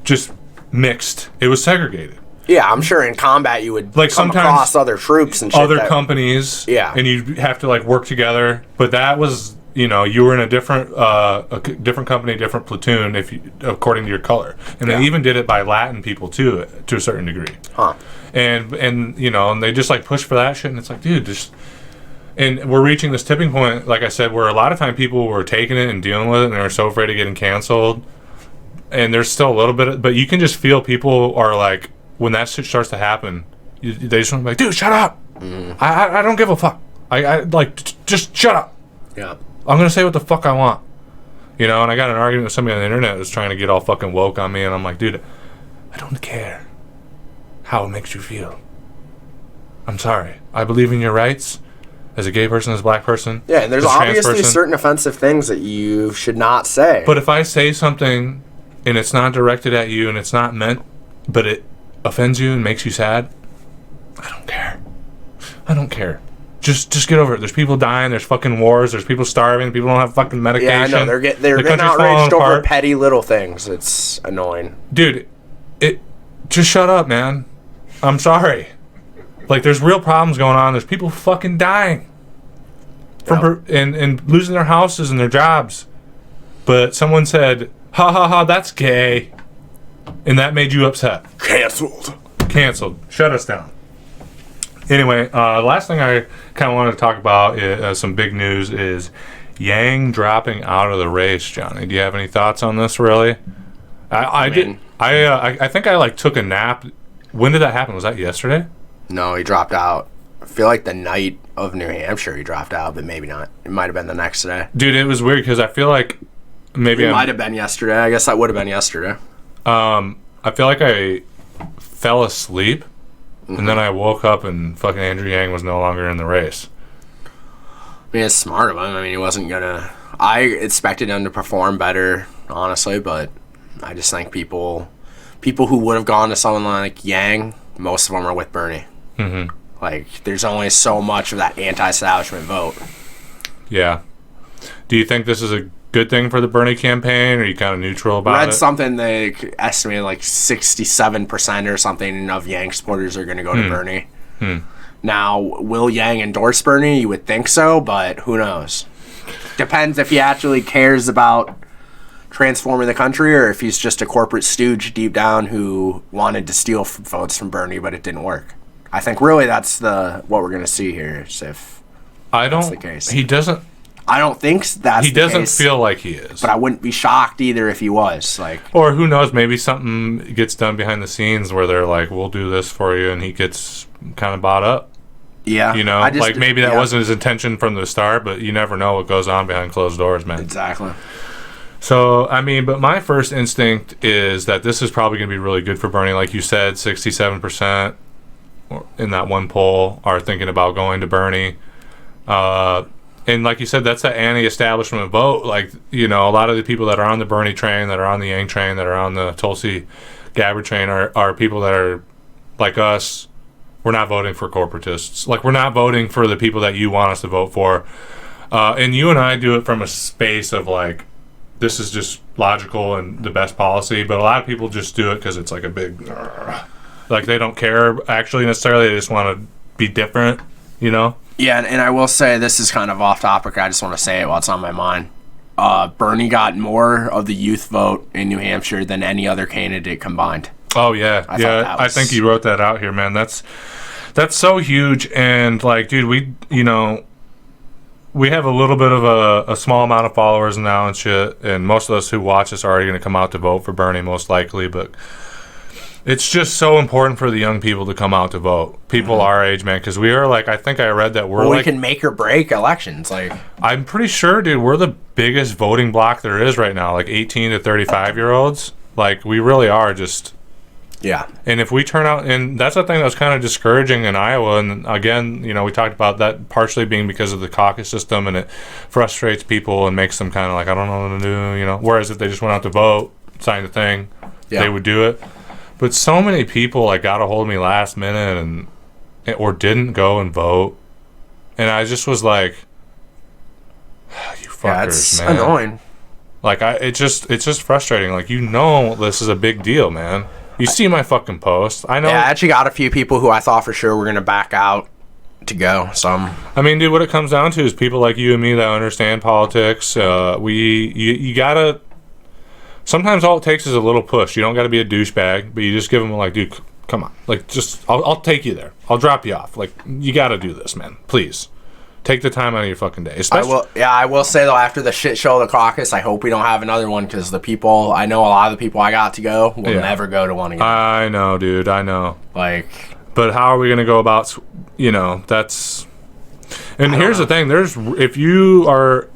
just... mixed. It was segregated. Yeah, I'm sure in combat you would like come across other troops and shit. Other companies. Yeah. And you'd have to like work together. But that was, you know, you were in a different company, different platoon according to your color. And they even did it by Latin people too, to a certain degree. Huh. And you know, and they just like push for that shit and it's like, dude, just and we're reaching this tipping point, like I said, where a lot of time people were taking it and dealing with it and they were so afraid of getting canceled. And there's still a little bit but you can just feel people are like, when that shit starts to happen, they just want to be like, dude, shut up. I don't give a fuck. I like, just shut up. Yeah. I'm going to say what the fuck I want. You know, and I got an argument with somebody on the internet that was trying to get all fucking woke on me, and I'm like, dude, I don't care how it makes you feel. I'm sorry. I believe in your rights as a gay person, as a black person. Yeah, and there's obviously certain offensive things that you should not say. But if I say something and it's not directed at you and it's not meant, but it offends you and makes you sad, I don't care. I don't care. Just get over it. There's people dying. There's fucking wars. There's people starving. People don't have fucking medication. Yeah, I know. They're The getting country's falling outraged over apart. petty little things. It's annoying. Dude, just shut up, man. I'm sorry. Like, there's real problems going on. There's people fucking dying from and losing their houses and their jobs. But someone said, ha ha ha, that's gay. And that made you upset. Canceled. Shut us down. Anyway, last thing I kind of wanted to talk about is some big news is Yang dropping out of the race. Johnny, do you have any thoughts on this? Really? I think I like took a nap. When did that happen? Was that yesterday? No, he dropped out. I feel like the night of New Hampshire he dropped out, but maybe not. It might have been the next day. Dude, it was weird because I feel like maybe It might have been yesterday. I guess that would have been yesterday. I feel like I fell asleep, and then I woke up and fucking Andrew Yang was no longer in the race. I mean, it's smart of him. I mean, he wasn't gonna. I expected him to perform better, honestly, but I just think people who would have gone to someone like Yang, most of them are with Bernie. Mm-hmm. Like, there's only so much of that anti-establishment vote. Yeah. Do you think this is a good thing for the Bernie campaign, or are you kind of neutral about it? I read something they estimated like 67% or something of Yang supporters are going to go to Bernie. Now, will Yang endorse Bernie? You would think so, but who knows? Depends if he actually cares about transforming the country or if he's just a corporate stooge deep down who wanted to steal votes from Bernie, but it didn't work. I think really that's what we're going to see here. Is if that's the case. He doesn't. I don't think that's He doesn't feel like he is. But I wouldn't be shocked either if he was. Or who knows, maybe something gets done behind the scenes where they're like, we'll do this for you, and he gets kind of bought up. Yeah. You know, maybe that wasn't his intention from the start, but you never know what goes on behind closed doors, man. Exactly. So, I mean, but my first instinct is that this is probably going to be really good for Bernie. Like you said, 67% in that one poll are thinking about going to Bernie. And like you said, that's that anti-establishment vote. Like, you know, a lot of the people that are on the Bernie train, that are on the Yang train, that are on the Tulsi Gabbard train are people that are like us. We're not voting for corporatists. Like, we're not voting for the people that you want us to vote for. And you and I do it from a space of like, this is just logical and the best policy. But a lot of people just do it because it's like a big, like they don't care actually necessarily. They just want to be different, you know? Yeah, and I will say, this is kind of off topic. I just want to say it while it's on my mind. Bernie got more of the youth vote in New Hampshire than any other candidate combined. Oh, yeah. I think you wrote that out here, man. That's so huge. And, like, dude, we have a little bit of a small amount of followers now and shit. And most of us who watch us are already going to come out to vote for Bernie, most likely. But it's just so important for the young people to come out to vote. People our age, man, because we are like, I think I read that we can make or break elections. Like, I'm pretty sure, dude, we're the biggest voting block there is right now. Like 18 to 35-year-olds. Like, we really are just. Yeah. And if we turn out, and that's the thing that was kind of discouraging in Iowa. And again, you know, we talked about that partially being because of the caucus system, and it frustrates people and makes them kind of like, I don't know what to do, you know. Whereas if they just went out to vote, signed a thing, they would do it. But so many people like got a hold of me last minute or didn't go and vote, and I just was like, "You fuckers, it's man!" Annoying. Like it's just frustrating. Like, you know, this is a big deal, man. You see my fucking post. I know. Yeah, I actually got a few people who I thought for sure were gonna back out to go. Some. I mean, dude, what it comes down to is people like you and me that understand politics. You gotta. Sometimes all it takes is a little push. You don't got to be a douchebag, but you just give them like, dude, come on. Like, just, I'll take you there. I'll drop you off. Like, you got to do this, man. Please. Take the time out of your fucking day. I will say, though, after the shit show of the caucus, I hope we don't have another one, because I know a lot of the people I got to go will never go to one again. I know, dude. I know. Like. But how are we going to go about, you know, that's. And here's the thing. If you are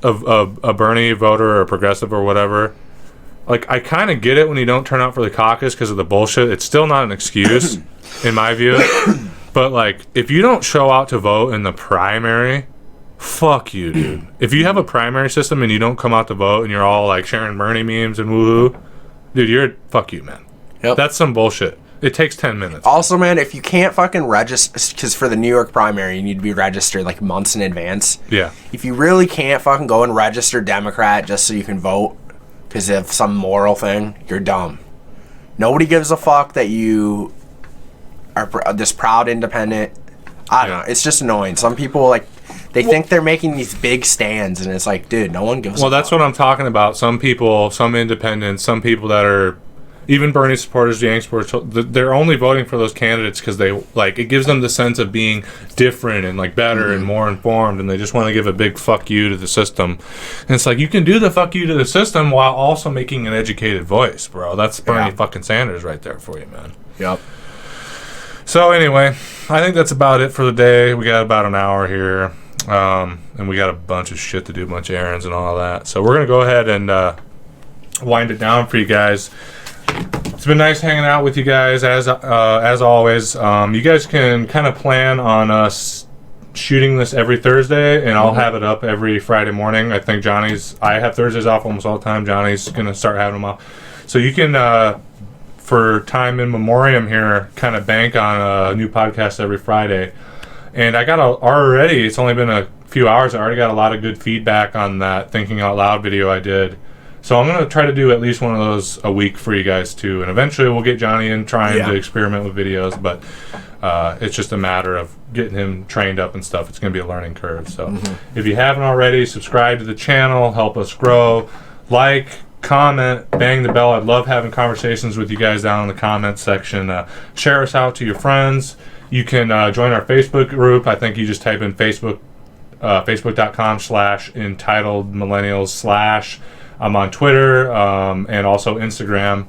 a Bernie voter or a progressive or whatever, like, I kind of get it when you don't turn out for the caucus because of the bullshit. It's still not an excuse, in my view. But, like, if you don't show out to vote in the primary, fuck you, dude. If you have a primary system and you don't come out to vote and you're all, like, sharing Bernie memes and woohoo, dude, fuck you, man. Yep. That's some bullshit. It takes 10 minutes. Also, man, if you can't fucking register, because for the New York primary, you need to be registered like months in advance. Yeah. If you really can't fucking go and register Democrat just so you can vote because of some moral thing, you're dumb. Nobody gives a fuck that you are this proud independent. I don't know. It's just annoying. Some people, like, they think they're making these big stands, and it's like, dude, no one gives a fuck. Well, that's what I'm talking about. Some people, some independents, some people that are... Even Bernie supporters, Yang supporters, they're only voting for those candidates because they like it gives them the sense of being different and like better and more informed, and they just want to give a big fuck you to the system. And it's like you can do the fuck you to the system while also making an educated voice, bro. That's Bernie fucking Sanders right there for you, man. Yep. So anyway, I think that's about it for the day. We got about an hour here, and we got a bunch of shit to do, a bunch of errands and all that. So we're gonna go ahead and wind it down for you guys. It's been nice hanging out with you guys as always. You guys can kind of plan on us shooting this every Thursday, and I'll have it up every Friday morning. I think I have Thursdays off almost all the time. Johnny's gonna start having them off, so you can for time in memoriam here kind of bank on a new podcast every Friday. And I got already, it's only been a few hours, I already got a lot of good feedback on that Thinking Out Loud video I did. So I'm going to try to do at least one of those a week for you guys too. And eventually we'll get Johnny in trying to experiment with videos, but it's just a matter of getting him trained up and stuff. It's going to be a learning curve. So if you haven't already, subscribe to the channel, help us grow, like, comment, bang the bell. I'd love having conversations with you guys down in the comments section. Share us out to your friends. You can join our Facebook group. I think you just type in facebook.com/entitled millennials/ I'm on Twitter and also Instagram.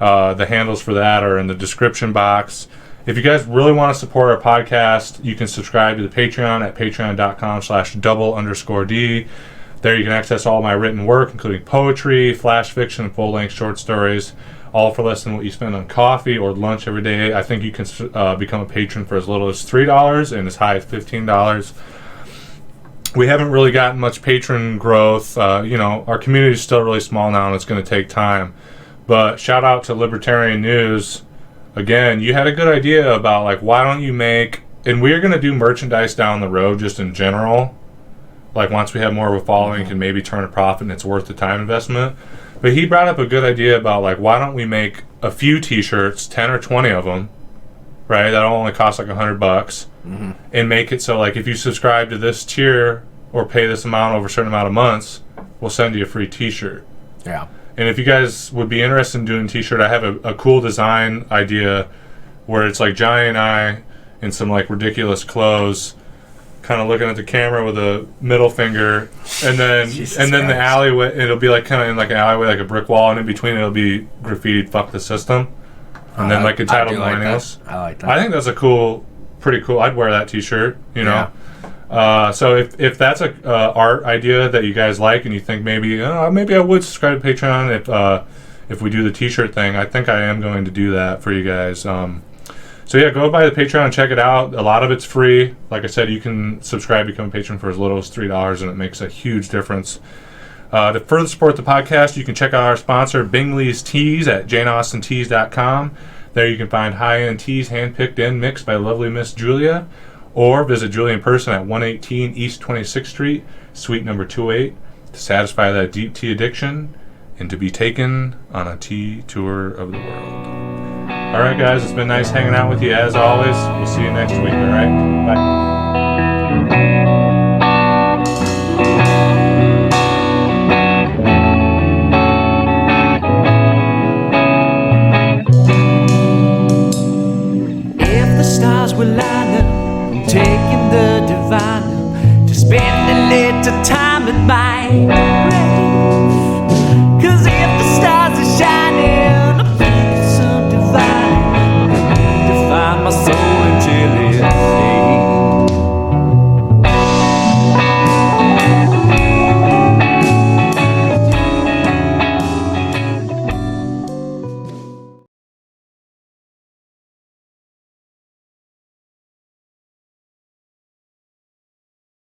The handles for that are in the description box. If you guys really want to support our podcast, you can subscribe to the Patreon at patreon.com/double_D. There you can access all my written work, including poetry, flash fiction, and full-length short stories, all for less than what you spend on coffee or lunch every day. I think you can become a patron for as little as $3 and as high as $15. We haven't really gotten much patron growth. Our community is still really small now, and it's going to take time. But shout out to Libertarian News. Again, you had a good idea about, like, why don't you make... And we're going to do merchandise down the road just in general. Like, once we have more of a following, can maybe turn a profit, and it's worth the time investment. But he brought up a good idea about, like, why don't we make a few T-shirts, 10 or 20 of them, right? That'll only cost like $100, and make it so, like, if you subscribe to this tier or pay this amount over a certain amount of months, we'll send you a free T-shirt. Yeah. And if you guys would be interested in doing a T-shirt, I have a cool design idea where it's like Johnny and I in some like ridiculous clothes, kind of looking at the camera with a middle finger, and then the alleyway. It'll be like kind of in like an alleyway, like a brick wall, and in between it'll be graffitied "Fuck the System," and then like entitled Millennials. I like that. I think that's pretty cool. I'd wear that T-shirt. So if that's a art idea that you guys like, and you think maybe I would subscribe to Patreon if we do the T-shirt thing, I think I am going to do that for you guys. So yeah, go by the Patreon and check it out. A lot of it's free. Like I said, you can subscribe, become a patron for as little as $3, and it makes a huge difference. To further support the podcast, you can check out our sponsor, Bingley's Teas, at janeaustinteas.com. There you can find high-end teas handpicked and mixed by lovely Miss Julia, or visit Julia in person at 118 East 26th Street, Suite number 208, to satisfy that deep tea addiction and to be taken on a tea tour of the world. All right, guys, it's been nice hanging out with you as always. We'll see you next week, all right? Bye. Were lining, taking the divine to spend a little time at my grave. 'Cause if the stars are shining, I'm feeling some divine. I need to find my soul until it's